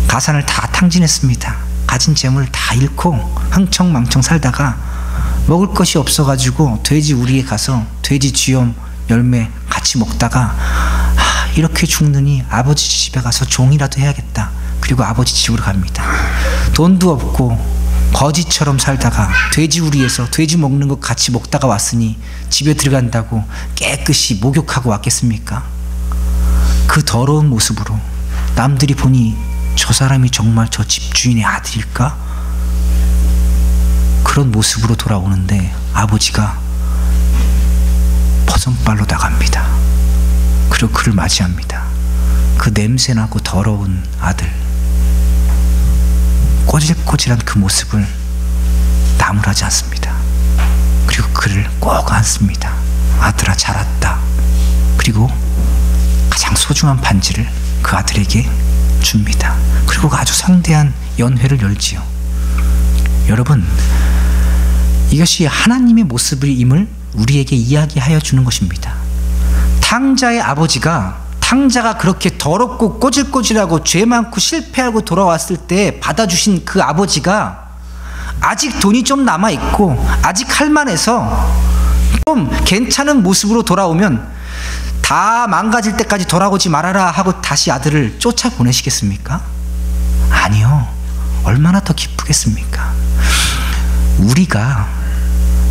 가산을 다 탕진했습니다. 가진 재물 다 잃고 흥청망청 살다가 먹을 것이 없어가지고 돼지 우리에 가서 돼지 쥐염 열매 같이 먹다가 이렇게 죽느니 아버지 집에 가서 종이라도 해야겠다. 그리고 아버지 집으로 갑니다. 돈도 없고 거지처럼 살다가 돼지 우리에서 돼지 먹는 것 같이 먹다가 왔으니 집에 들어간다고 깨끗이 목욕하고 왔겠습니까? 그 더러운 모습으로 남들이 보니 저 사람이 정말 저 집주인의 아들일까? 그런 모습으로 돌아오는데 아버지가 버선발로 나갑니다. 그리고 그를 맞이합니다. 그 냄새나고 더러운 아들, 꼬질꼬질한 그 모습을 나무라지 않습니다. 그리고 그를 꼭 안습니다. 아들아 잘 왔다. 그리고 가장 소중한 반지를 그 아들에게 줍니다. 그리고 아주 성대한 연회를 열지요. 여러분, 이것이 하나님의 모습임을 우리에게 이야기하여 주는 것입니다. 탕자의 아버지가, 탕자가 그렇게 더럽고 꼬질꼬질하고 죄 많고 실패하고 돌아왔을 때 받아주신 그 아버지가 아직 돈이 좀 남아있고 아직 할만해서 좀 괜찮은 모습으로 돌아오면 다 망가질 때까지 돌아오지 말아라 하고 다시 아들을 쫓아보내시겠습니까? 아니요. 얼마나 더 기쁘겠습니까? 우리가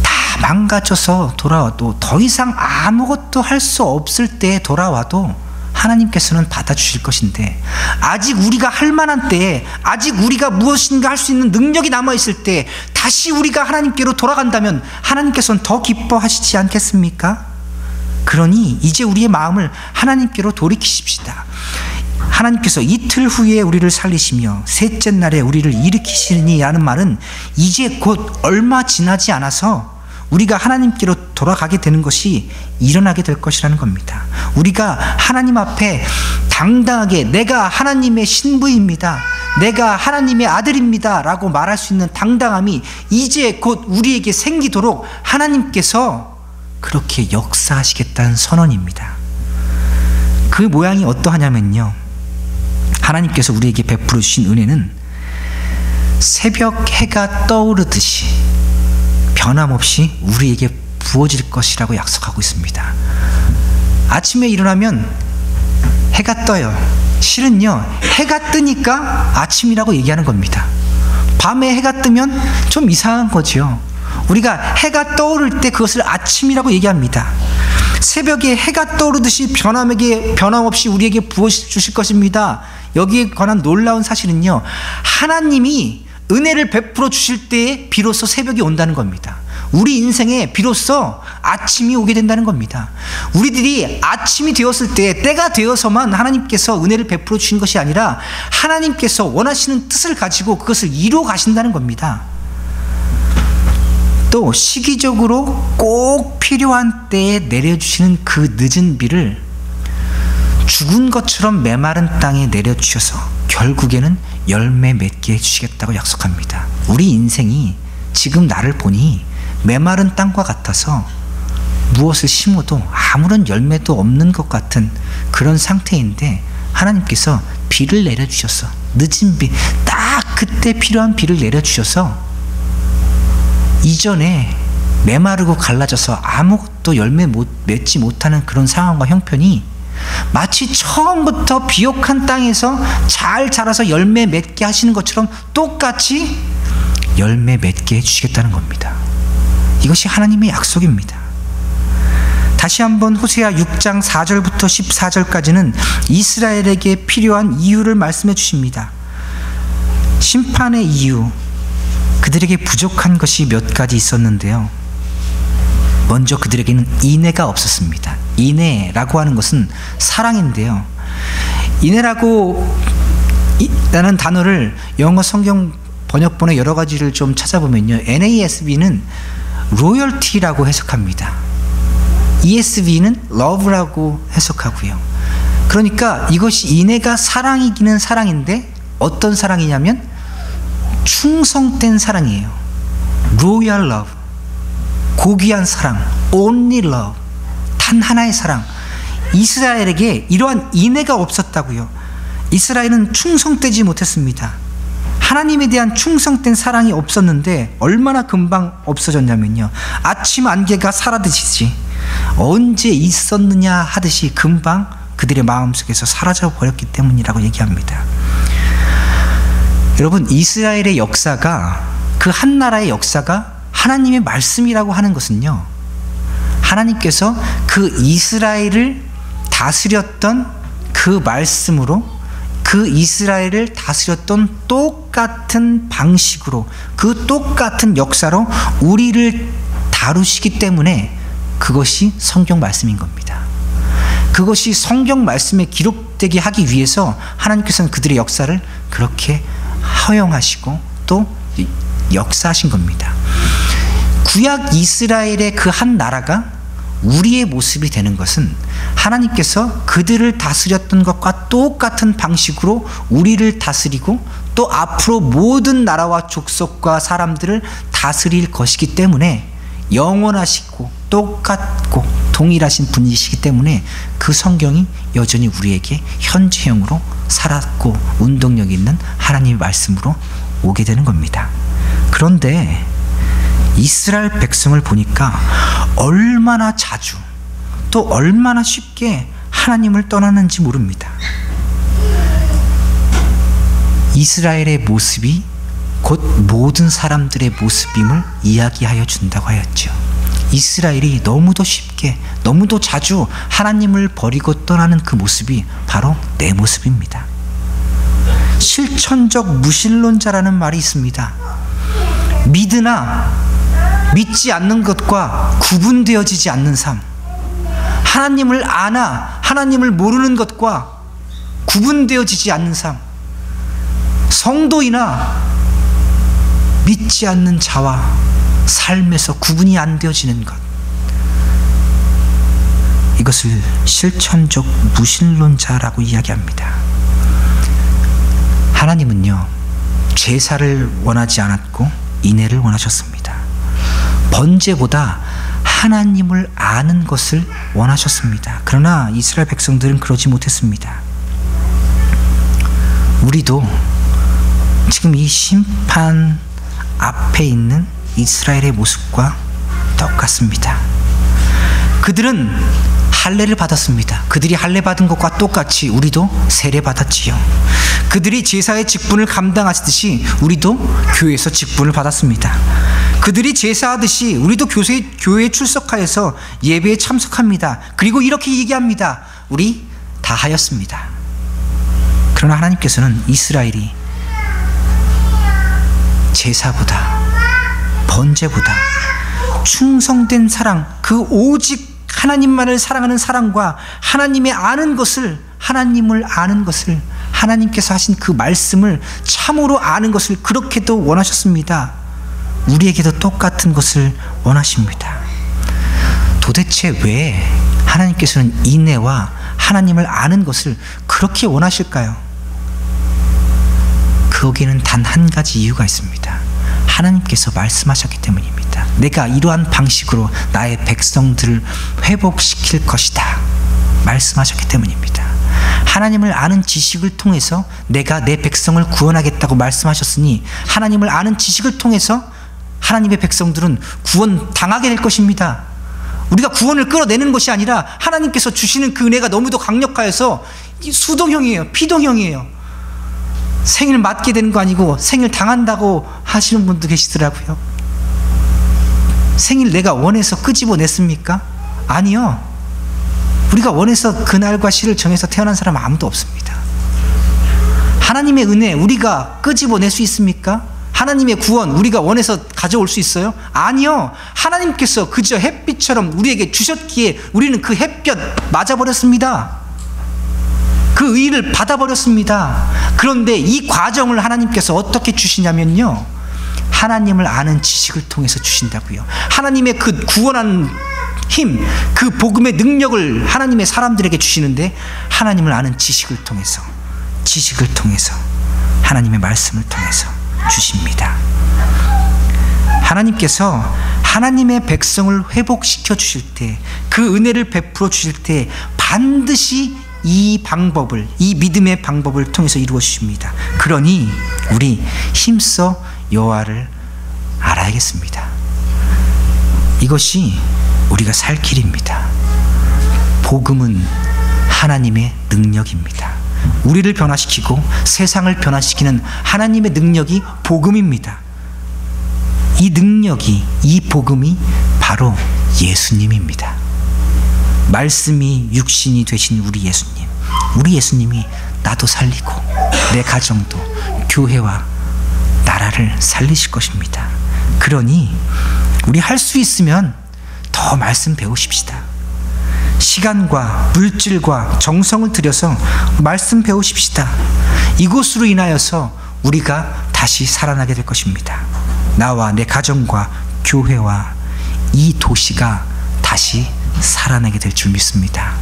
다 망가져서 돌아와도 더 이상 아무것도 할 수 없을 때 돌아와도 하나님께서는 받아주실 것인데, 아직 우리가 할 만한 때에, 아직 우리가 무엇인가 할 수 있는 능력이 남아있을 때 다시 우리가 하나님께로 돌아간다면 하나님께서는 더 기뻐하시지 않겠습니까? 그러니 이제 우리의 마음을 하나님께로 돌이키십시다. 하나님께서 이틀 후에 우리를 살리시며 셋째 날에 우리를 일으키시니 라는 말은 이제 곧 얼마 지나지 않아서 우리가 하나님께로 돌아가게 되는 것이 일어나게 될 것이라는 겁니다. 우리가 하나님 앞에 당당하게 내가 하나님의 신부입니다, 내가 하나님의 아들입니다 라고 말할 수 있는 당당함이 이제 곧 우리에게 생기도록 하나님께서 그렇게 역사하시겠다는 선언입니다. 그 모양이 어떠하냐면요, 하나님께서 우리에게 베풀어 주신 은혜는 새벽 해가 떠오르듯이 변함없이 우리에게 부어질 것이라고 약속하고 있습니다. 아침에 일어나면 해가 떠요. 실은요, 해가 뜨니까 아침이라고 얘기하는 겁니다. 밤에 해가 뜨면 좀 이상한 거죠. 우리가 해가 떠오를 때 그것을 아침이라고 얘기합니다. 새벽에 해가 떠오르듯이 변함없이 우리에게 부어주실 것입니다. 여기에 관한 놀라운 사실은요, 하나님이 은혜를 베풀어 주실 때에 비로소 새벽이 온다는 겁니다. 우리 인생에 비로소 아침이 오게 된다는 겁니다. 우리들이 아침이 되었을 때, 때가 되어서만 하나님께서 은혜를 베풀어 주신 것이 아니라 하나님께서 원하시는 뜻을 가지고 그것을 이루어 가신다는 겁니다. 또 시기적으로 꼭 필요한 때에 내려주시는 그 늦은 비를 죽은 것처럼 메마른 땅에 내려주셔서 결국에는 열매 맺게 해주시겠다고 약속합니다. 우리 인생이 지금 나를 보니 메마른 땅과 같아서 무엇을 심어도 아무런 열매도 없는 것 같은 그런 상태인데, 하나님께서 비를 내려주셔서, 늦은 비, 딱 그때 필요한 비를 내려주셔서 이전에 메마르고 갈라져서 아무것도 열매 맺지 못하는 그런 상황과 형편이 마치 처음부터 비옥한 땅에서 잘 자라서 열매 맺게 하시는 것처럼 똑같이 열매 맺게 해주시겠다는 겁니다. 이것이 하나님의 약속입니다. 다시 한번 호세아 6장 4절부터 14절까지는 이스라엘에게 필요한 이유를 말씀해 주십니다. 심판의 이유, 그들에게 부족한 것이 몇 가지 있었는데요. 먼저 그들에게는 인애가 없었습니다. 인애라고 하는 것은 사랑인데요. 인애라고 라는 단어를 영어 성경 번역본의 여러 가지를 좀 찾아보면요, NASB는 로열티라고 해석합니다. ESV는 love라고 해석하고요. 그러니까 이것이 인애가 사랑이기는 사랑인데 어떤 사랑이냐면 충성된 사랑이에요. 로얄 러브, 고귀한 사랑, only love, 단 하나의 사랑. 이스라엘에게 이러한 인애가 없었다고요. 이스라엘은 충성되지 못했습니다. 하나님에 대한 충성된 사랑이 없었는데 얼마나 금방 없어졌냐면요, 아침 안개가 사라지듯이 언제 있었느냐 하듯이 금방 그들의 마음속에서 사라져 버렸기 때문이라고 얘기합니다. 여러분, 이스라엘의 역사가, 그 한 나라의 역사가 하나님의 말씀이라고 하는 것은요, 하나님께서 그 이스라엘을 다스렸던 그 말씀으로, 그 이스라엘을 다스렸던 똑같은 방식으로, 그 똑같은 역사로 우리를 다루시기 때문에 그것이 성경 말씀인 겁니다. 그것이 성경 말씀에 기록되게 하기 위해서 하나님께서는 그들의 역사를 그렇게 허용하시고 또 역사하신 겁니다. 구약 이스라엘의 그 한 나라가 우리의 모습이 되는 것은 하나님께서 그들을 다스렸던 것과 똑같은 방식으로 우리를 다스리고 또 앞으로 모든 나라와 족속과 사람들을 다스릴 것이기 때문에, 영원하시고 똑같고 동일하신 분이시기 때문에 그 성경이 여전히 우리에게 현재형으로 살았고 운동력 있는 하나님의 말씀으로 오게 되는 겁니다. 그런데 이스라엘 백성을 보니까 얼마나 자주 또 얼마나 쉽게 하나님을 떠나는지 모릅니다. 이스라엘의 모습이 곧 모든 사람들의 모습임을 이야기하여 준다고 하였죠. 이스라엘이 너무도 쉽게, 너무도 자주 하나님을 버리고 떠나는 그 모습이 바로 내 모습입니다. 실천적 무신론자라는 말이 있습니다. 믿으나 믿지 않는 것과 구분되어지지 않는 삶, 하나님을 아나 하나님을 모르는 것과 구분되어지지 않는 삶, 성도이나 믿지 않는 자와 삶에서 구분이 안 되어지는 것, 이것을 실천적 무신론자라고 이야기합니다. 하나님은요, 제사를 원하지 않았고 인애를 원하셨습니다. 번제보다 하나님을 아는 것을 원하셨습니다. 그러나 이스라엘 백성들은 그러지 못했습니다. 우리도 지금 이 심판 앞에 있는 이스라엘의 모습과 똑같습니다. 그들은 할례를 받았습니다. 그들이 할례 받은 것과 똑같이 우리도 세례 받았지요. 그들이 제사의 직분을 감당하시듯이 우리도 교회에서 직분을 받았습니다. 그들이 제사하듯이 우리도 교회에 출석하여서 예배에 참석합니다. 그리고 이렇게 얘기합니다. 우리 다 하였습니다. 그러나 하나님께서는 이스라엘이 제사보다, 번제보다 충성된 사랑, 그 오직 하나님만을 사랑하는 사랑과 하나님의 아는 것을, 하나님을 아는 것을, 하나님께서 하신 그 말씀을 참으로 아는 것을 그렇게도 원하셨습니다. 우리에게도 똑같은 것을 원하십니다. 도대체 왜 하나님께서는 인애와 하나님을 아는 것을 그렇게 원하실까요? 거기에는 단 한 가지 이유가 있습니다. 하나님께서 말씀하셨기 때문입니다. 내가 이러한 방식으로 나의 백성들을 회복시킬 것이다 말씀하셨기 때문입니다. 하나님을 아는 지식을 통해서 내가 내 백성을 구원하겠다고 말씀하셨으니, 하나님을 아는 지식을 통해서 하나님의 백성들은 구원 당하게 될 것입니다. 우리가 구원을 끌어내는 것이 아니라 하나님께서 주시는 그 은혜가 너무도 강력하여서 수동형이에요. 피동형이에요. 생일 맞게 되는 거 아니고 생일 당한다고 하시는 분도 계시더라고요. 생일 내가 원해서 끄집어냈습니까? 아니요. 우리가 원해서 그날과 시를 정해서 태어난 사람은 아무도 없습니다. 하나님의 은혜 우리가 끄집어낼 수 있습니까? 하나님의 구원 우리가 원해서 가져올 수 있어요? 아니요. 하나님께서 그저 햇빛처럼 우리에게 주셨기에 우리는 그 햇볕 맞아버렸습니다. 그 의를 받아버렸습니다. 그런데 이 과정을 하나님께서 어떻게 주시냐면요, 하나님을 아는 지식을 통해서 주신다고요. 하나님의 그 구원하는 힘, 그 복음의 능력을 하나님의 사람들에게 주시는데, 하나님을 아는 지식을 통해서 하나님의 말씀을 통해서 주십니다. 하나님께서 하나님의 백성을 회복시켜 주실 때, 그 은혜를 베풀어 주실 때 반드시 이 방법을, 이 믿음의 방법을 통해서 이루어 주십니다. 그러니 우리 힘써 여호와를 알아야겠습니다. 이것이 우리가 살 길입니다. 복음은 하나님의 능력입니다. 우리를 변화시키고 세상을 변화시키는 하나님의 능력이 복음입니다. 이 능력이, 이 복음이 바로 예수님입니다. 말씀이 육신이 되신 우리 예수님, 우리 예수님이 나도 살리고 내 가정도, 교회와 나라를 살리실 것입니다. 그러니 우리 할 수 있으면 더 말씀 배우십시다. 시간과 물질과 정성을 들여서 말씀 배우십시다. 이것으로 인하여서 우리가 다시 살아나게 될 것입니다. 나와 내 가정과 교회와 이 도시가 다시 살아나게 될 줄 믿습니다.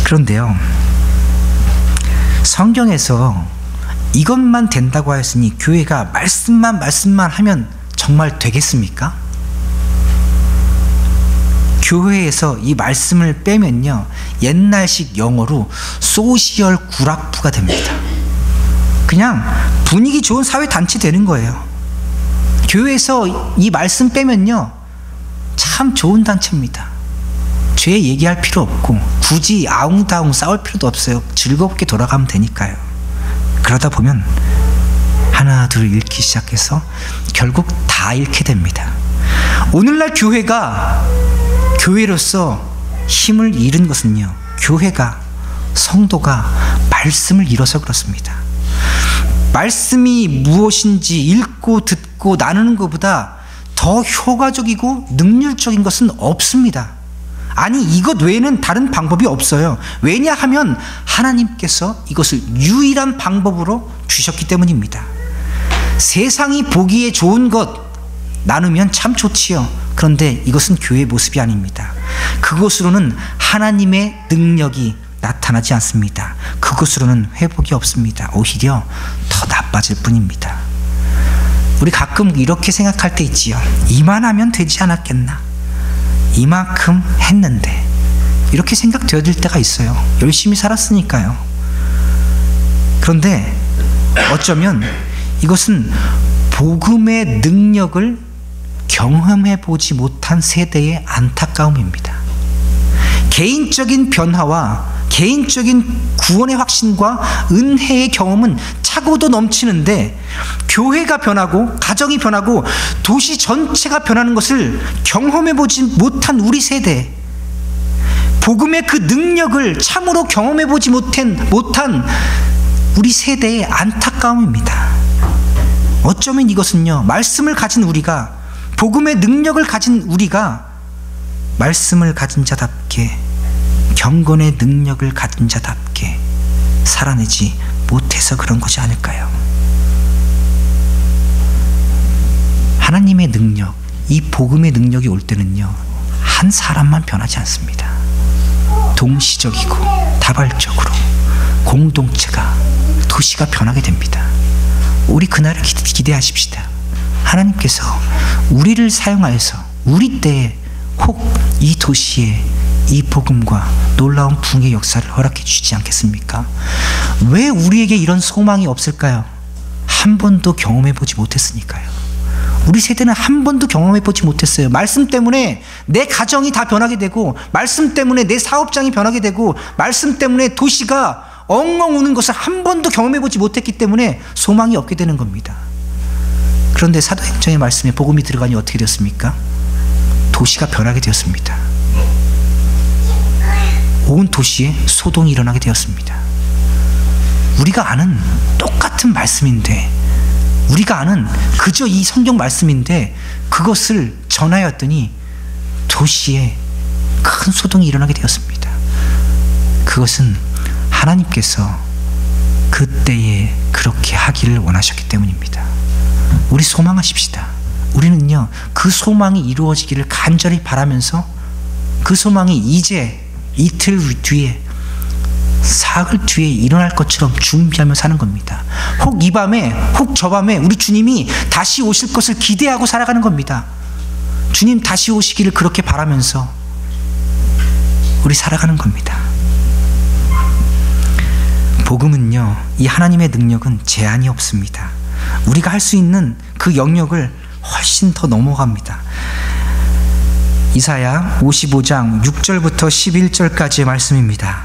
그런데요, 성경에서 이것만 된다고 하였으니 교회가 말씀만 하면 정말 되겠습니까? 교회에서 이 말씀을 빼면요, 옛날식 영어로 소시얼 구락부가 됩니다. 그냥 분위기 좋은 사회단체 되는 거예요. 교회에서 이 말씀 빼면요, 참 좋은 단체입니다. 죄 얘기할 필요 없고 굳이 아웅다웅 싸울 필요도 없어요. 즐겁게 돌아가면 되니까요. 그러다 보면 하나 둘 읽기 시작해서 결국 다 잃게 됩니다. 오늘날 교회가 교회로서 힘을 잃은 것은요, 교회가, 성도가 말씀을 잃어서 그렇습니다. 말씀이 무엇인지 읽고 듣고 나누는 것보다 더 효과적이고 능률적인 것은 없습니다. 아니, 이것 외에는 다른 방법이 없어요. 왜냐하면 하나님께서 이것을 유일한 방법으로 주셨기 때문입니다. 세상이 보기에 좋은 것 나누면 참 좋지요. 그런데 이것은 교회의 모습이 아닙니다. 그것으로는 하나님의 능력이 나타나지 않습니다. 그것으로는 회복이 없습니다. 오히려 더 나빠질 뿐입니다. 우리 가끔 이렇게 생각할 때 있지요. 이만하면 되지 않았겠나? 이만큼 했는데, 이렇게 생각되어질 때가 있어요. 열심히 살았으니까요. 그런데 어쩌면 이것은 복음의 능력을 경험해 보지 못한 세대의 안타까움입니다. 개인적인 변화와 개인적인 구원의 확신과 은혜의 경험은 차고도 넘치는데, 교회가 변하고 가정이 변하고 도시 전체가 변하는 것을 경험해 보지 못한 우리 세대, 복음의 그 능력을 참으로 경험해 보지 못한 우리 세대의 안타까움입니다. 어쩌면 이것은요, 말씀을 가진 우리가, 복음의 능력을 가진 우리가 말씀을 가진 자답게, 경건의 능력을 가진 자답게 살아내지 못해서 그런 것이 아닐까요? 하나님의 능력, 이 복음의 능력이 올 때는요, 한 사람만 변하지 않습니다. 동시적이고 다발적으로 공동체가, 도시가 변하게 됩니다. 우리 그날을 기대하십시다. 하나님께서 우리를 사용하여서 우리 때에 혹 이 도시에 이 복음과 놀라운 부흥의 역사를 허락해 주시지 않겠습니까? 왜 우리에게 이런 소망이 없을까요? 한 번도 경험해 보지 못했으니까요. 우리 세대는 한 번도 경험해보지 못했어요. 말씀 때문에 내 가정이 다 변하게 되고, 말씀 때문에 내 사업장이 변하게 되고, 말씀 때문에 도시가 엉엉 우는 것을 한 번도 경험해보지 못했기 때문에 소망이 없게 되는 겁니다. 그런데 사도행전의 말씀에 복음이 들어가니 어떻게 되었습니까? 도시가 변하게 되었습니다. 온 도시에 소동이 일어나게 되었습니다. 우리가 아는 똑같은 말씀인데, 우리가 아는 그저 이 성경 말씀인데 그것을 전하였더니 도시에 큰 소동이 일어나게 되었습니다. 그것은 하나님께서 그때에 그렇게 하기를 원하셨기 때문입니다. 우리 소망하십시다. 우리는요, 그 소망이 이루어지기를 간절히 바라면서 그 소망이 이제 이틀 뒤에, 사흘 뒤에 일어날 것처럼 준비하며 사는 겁니다. 혹 이 밤에, 혹 저 밤에 우리 주님이 다시 오실 것을 기대하고 살아가는 겁니다. 주님 다시 오시기를 그렇게 바라면서 우리 살아가는 겁니다. 복음은요, 이 하나님의 능력은 제한이 없습니다. 우리가 할 수 있는 그 영역을 훨씬 더 넘어갑니다. 이사야 55장 6절부터 11절까지의 말씀입니다.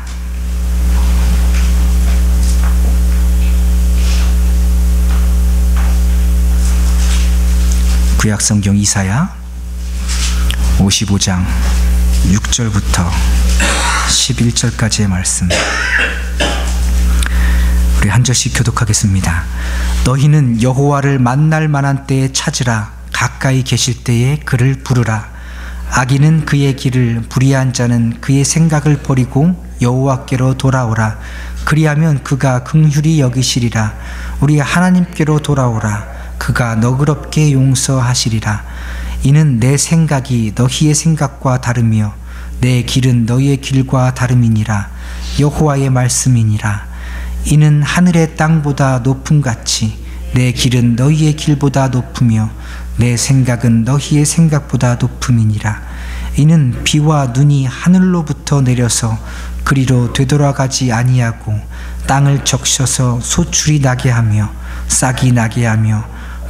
구약성경 이사야 55장 6절부터 11절까지의 말씀, 우리 한 절씩 교독하겠습니다. 너희는 여호와를 만날 만한 때에 찾으라. 가까이 계실 때에 그를 부르라. 악인은 그의 길을, 불의한 자는 그의 생각을 버리고 여호와께로 돌아오라. 그리하면 그가 긍휼히 여기시리라. 우리 하나님께로 돌아오라. 그가 너그럽게 용서하시리라. 이는 내 생각이 너희의 생각과 다르며 내 길은 너희의 길과 다름이니라. 여호와의 말씀이니라. 이는 하늘의 땅보다 높음같이 내 길은 너희의 길보다 높으며 내 생각은 너희의 생각보다 높음이니라. 이는 비와 눈이 하늘로부터 내려서 그리로 되돌아가지 아니하고 땅을 적셔서 소출이 나게 하며 싹이 나게 하며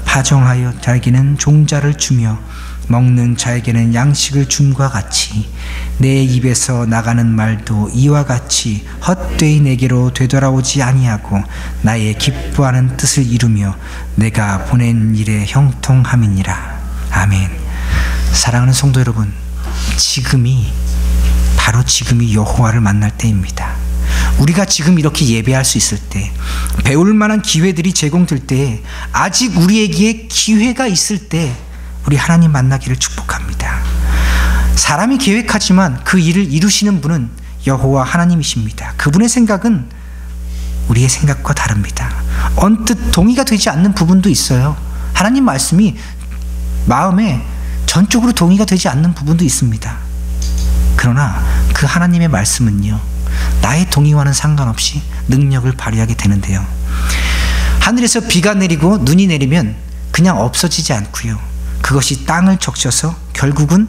파종하여 자에게는 종자를 주며 먹는 자에게는 양식을 줌과 같이 내 입에서 나가는 말도 이와 같이 헛되이 내게로 되돌아오지 아니하고 나의 기뻐하는 뜻을 이루며 내가 보낸 일에 형통함이니라. 아멘. 사랑하는 성도 여러분, 바로 지금이 여호와를 만날 때입니다. 우리가 지금 이렇게 예배할 수 있을 때, 배울 만한 기회들이 제공될 때, 아직 우리에게 기회가 있을 때 우리 하나님 만나기를 축복합니다. 사람이 계획하지만 그 일을 이루시는 분은 여호와 하나님이십니다. 그분의 생각은 우리의 생각과 다릅니다. 언뜻 동의가 되지 않는 부분도 있어요. 하나님 말씀이 마음에 전적으로 동의가 되지 않는 부분도 있습니다. 그러나 그 하나님의 말씀은요, 나의 동의와는 상관없이 능력을 발휘하게 되는데요, 하늘에서 비가 내리고 눈이 내리면 그냥 없어지지 않고요, 그것이 땅을 적셔서 결국은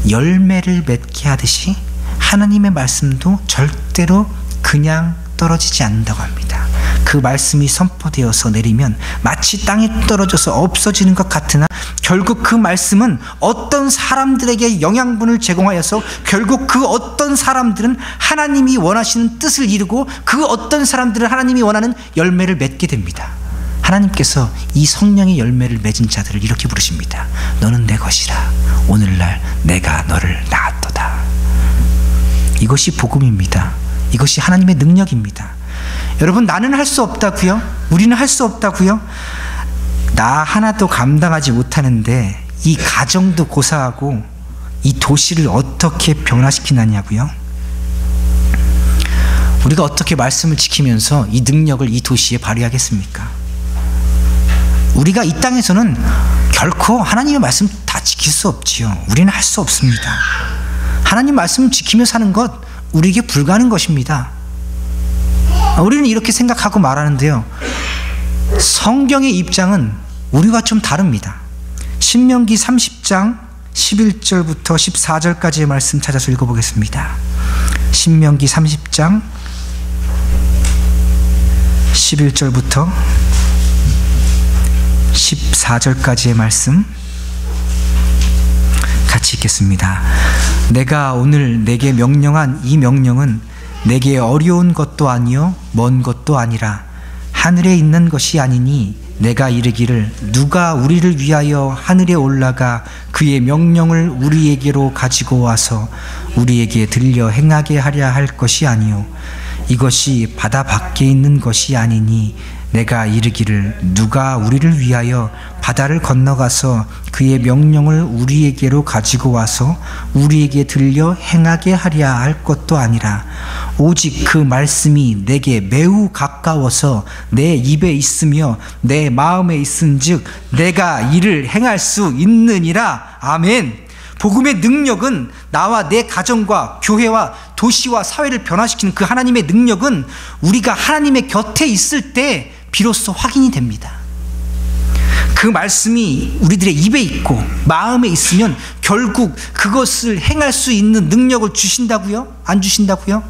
열매를 맺게 하듯이 하나님의 말씀도 절대로 그냥 떨어지지 않는다고 합니다. 그 말씀이 선포되어서 내리면 마치 땅에 떨어져서 없어지는 것 같으나 결국 그 말씀은 어떤 사람들에게 영양분을 제공하여서 결국 그 어떤 사람들은 하나님이 원하시는 뜻을 이루고 그 어떤 사람들은 하나님이 원하는 열매를 맺게 됩니다. 하나님께서 이 성령의 열매를 맺은 자들을 이렇게 부르십니다. 너는 내 것이라. 오늘날 내가 너를 낳았도다. 이것이 복음입니다. 이것이 하나님의 능력입니다. 여러분, 나는 할 수 없다고요? 우리는 할 수 없다고요? 나 하나도 감당하지 못하는데 이 가정도 고사하고 이 도시를 어떻게 변화시키느냐고요? 우리가 어떻게 말씀을 지키면서 이 능력을 이 도시에 발휘하겠습니까? 우리가 이 땅에서는 결코 하나님의 말씀 다 지킬 수 없지요. 우리는 할 수 없습니다. 하나님 말씀 지키며 사는 것 우리에게 불가능한 것입니다. 우리는 이렇게 생각하고 말하는데요, 성경의 입장은 우리와 좀 다릅니다. 신명기 30장 11절부터 14절까지의 말씀 찾아서 읽어보겠습니다. 신명기 30장 11절부터 14절까지의 말씀 같이 읽겠습니다. 내가 오늘 내게 명령한 이 명령은 내게 어려운 것도 아니요 먼 것도 아니라 하늘에 있는 것이 아니니 내가 이르기를 누가 우리를 위하여 하늘에 올라가 그의 명령을 우리에게로 가지고 와서 우리에게 들려 행하게 하려 할 것이 아니요 이것이 바다 밖에 있는 것이 아니니 내가 이르기를 누가 우리를 위하여 바다를 건너가서 그의 명령을 우리에게로 가지고 와서 우리에게 들려 행하게 하려 할 것도 아니라 오직 그 말씀이 내게 매우 가까워서 내 입에 있으며 내 마음에 있은즉 내가 이를 행할 수 있느니라. 아멘. 복음의 능력은 나와 내 가정과 교회와 도시와 사회를 변화시키는 그 하나님의 능력은 우리가 하나님의 곁에 있을 때 비로소 확인이 됩니다. 그 말씀이 우리들의 입에 있고 마음에 있으면 결국 그것을 행할 수 있는 능력을 주신다고요? 안 주신다고요?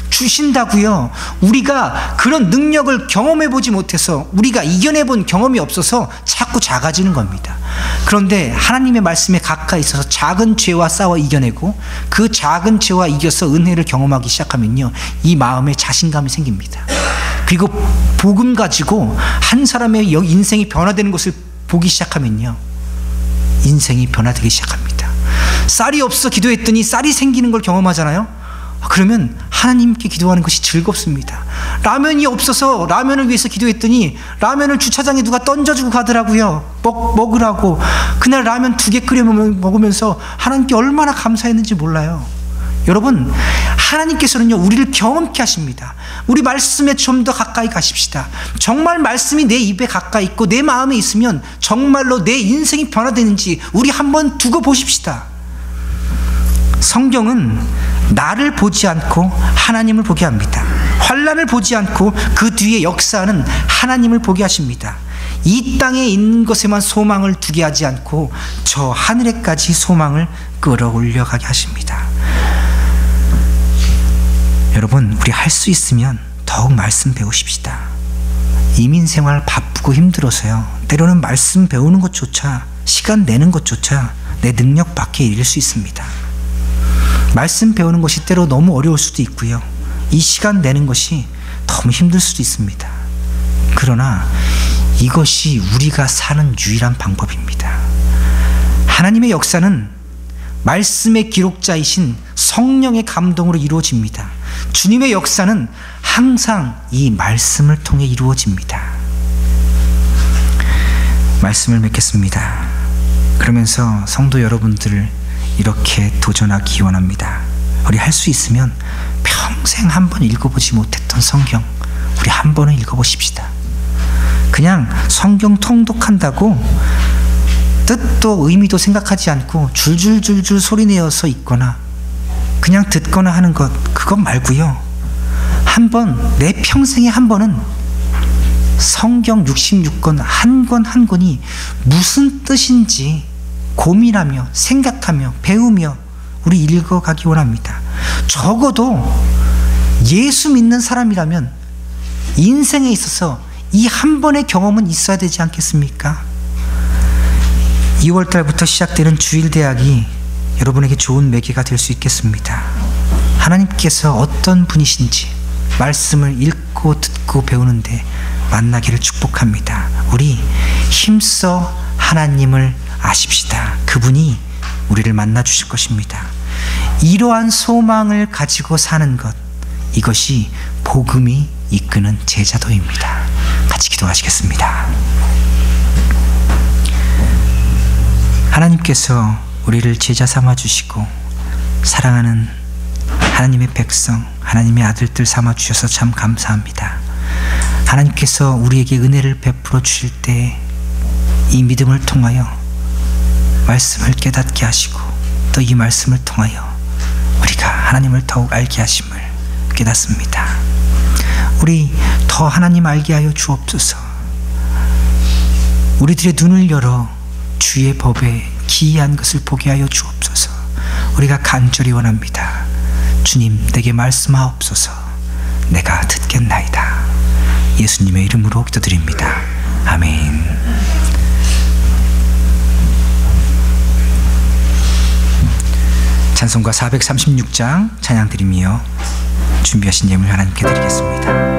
주신다고요. 우리가 그런 능력을 경험해 보지 못해서 우리가 이겨내 본 경험이 없어서 자꾸 작아지는 겁니다. 그런데 하나님의 말씀에 가까이 있어서 작은 죄와 싸워 이겨내고 그 작은 죄와 이겨서 은혜를 경험하기 시작하면요, 이 마음에 자신감이 생깁니다. 그리고 복음 가지고 한 사람의 인생이 변화되는 것을 보기 시작하면요, 인생이 변화되기 시작합니다. 쌀이 없어 기도했더니 쌀이 생기는 걸 경험하잖아요. 그러면 하나님께 기도하는 것이 즐겁습니다. 라면이 없어서 라면을 위해서 기도했더니 라면을 주차장에 누가 던져주고 가더라고요. 먹으라고. 그날 라면 2개 끓여 먹으면서 하나님께 얼마나 감사했는지 몰라요. 여러분, 하나님께서는요, 우리를 경험케 하십니다. 우리 말씀에 좀 더 가까이 가십시다. 정말 말씀이 내 입에 가까이 있고 내 마음에 있으면 정말로 내 인생이 변화되는지 우리 한번 두고 보십시다. 성경은 나를 보지 않고 하나님을 보게 합니다. 환난을 보지 않고 그 뒤에 역사하는 하나님을 보게 하십니다. 이 땅에 있는 것에만 소망을 두게 하지 않고 저 하늘에까지 소망을 끌어올려 가게 하십니다. 여러분, 우리 할 수 있으면 더욱 말씀 배우십시다. 이민생활 바쁘고 힘들어서요, 때로는 말씀 배우는 것조차, 시간 내는 것조차 내 능력 밖에 일일 수 있습니다. 말씀 배우는 것이 때로 너무 어려울 수도 있고요, 이 시간 내는 것이 너무 힘들 수도 있습니다. 그러나 이것이 우리가 사는 유일한 방법입니다. 하나님의 역사는 말씀의 기록자이신 성령의 감동으로 이루어집니다. 주님의 역사는 항상 이 말씀을 통해 이루어집니다. 말씀을 맺겠습니다. 그러면서 성도 여러분들을 이렇게 도전하기 원합니다. 우리 할 수 있으면 평생 한 번 읽어보지 못했던 성경, 우리 한 번은 읽어보십시다. 그냥 성경 통독한다고 뜻도 의미도 생각하지 않고 줄줄줄줄 소리내어서 읽거나 그냥 듣거나 하는 것, 그것 말고요, 한 번, 내 평생에 한 번은 성경 66권 한 권 한 권이 무슨 뜻인지 고민하며 생각하며 배우며 우리 읽어가기 원합니다. 적어도 예수 믿는 사람이라면 인생에 있어서 이 한 번의 경험은 있어야 되지 않겠습니까? 2월달부터 시작되는 주일대학이 여러분에게 좋은 매개가 될 수 있겠습니다. 하나님께서 어떤 분이신지 말씀을 읽고 듣고 배우는데 만나기를 축복합니다. 우리 힘써 하나님을 아십시다. 그분이 우리를 만나 주실 것입니다. 이러한 소망을 가지고 사는 것, 이것이 복음이 이끄는 제자도입니다. 같이 기도하시겠습니다. 하나님께서 우리를 제자 삼아 주시고 사랑하는 하나님의 백성, 하나님의 아들들 삼아 주셔서 참 감사합니다. 하나님께서 우리에게 은혜를 베풀어 주실 때 이 믿음을 통하여 말씀을 깨닫게 하시고 또 이 말씀을 통하여 우리가 하나님을 더욱 알게 하심을 깨닫습니다. 우리 더 하나님 알게 하여 주옵소서. 우리들의 눈을 열어 주의 법에 기이한 것을 보게 하여 주옵소서. 우리가 간절히 원합니다. 주님, 내게 말씀하옵소서. 내가 듣겠나이다. 예수님의 이름으로 기도드립니다. 아멘. 찬송가 436장 찬양 드리며 준비하신 예물 하나님께 드리겠습니다.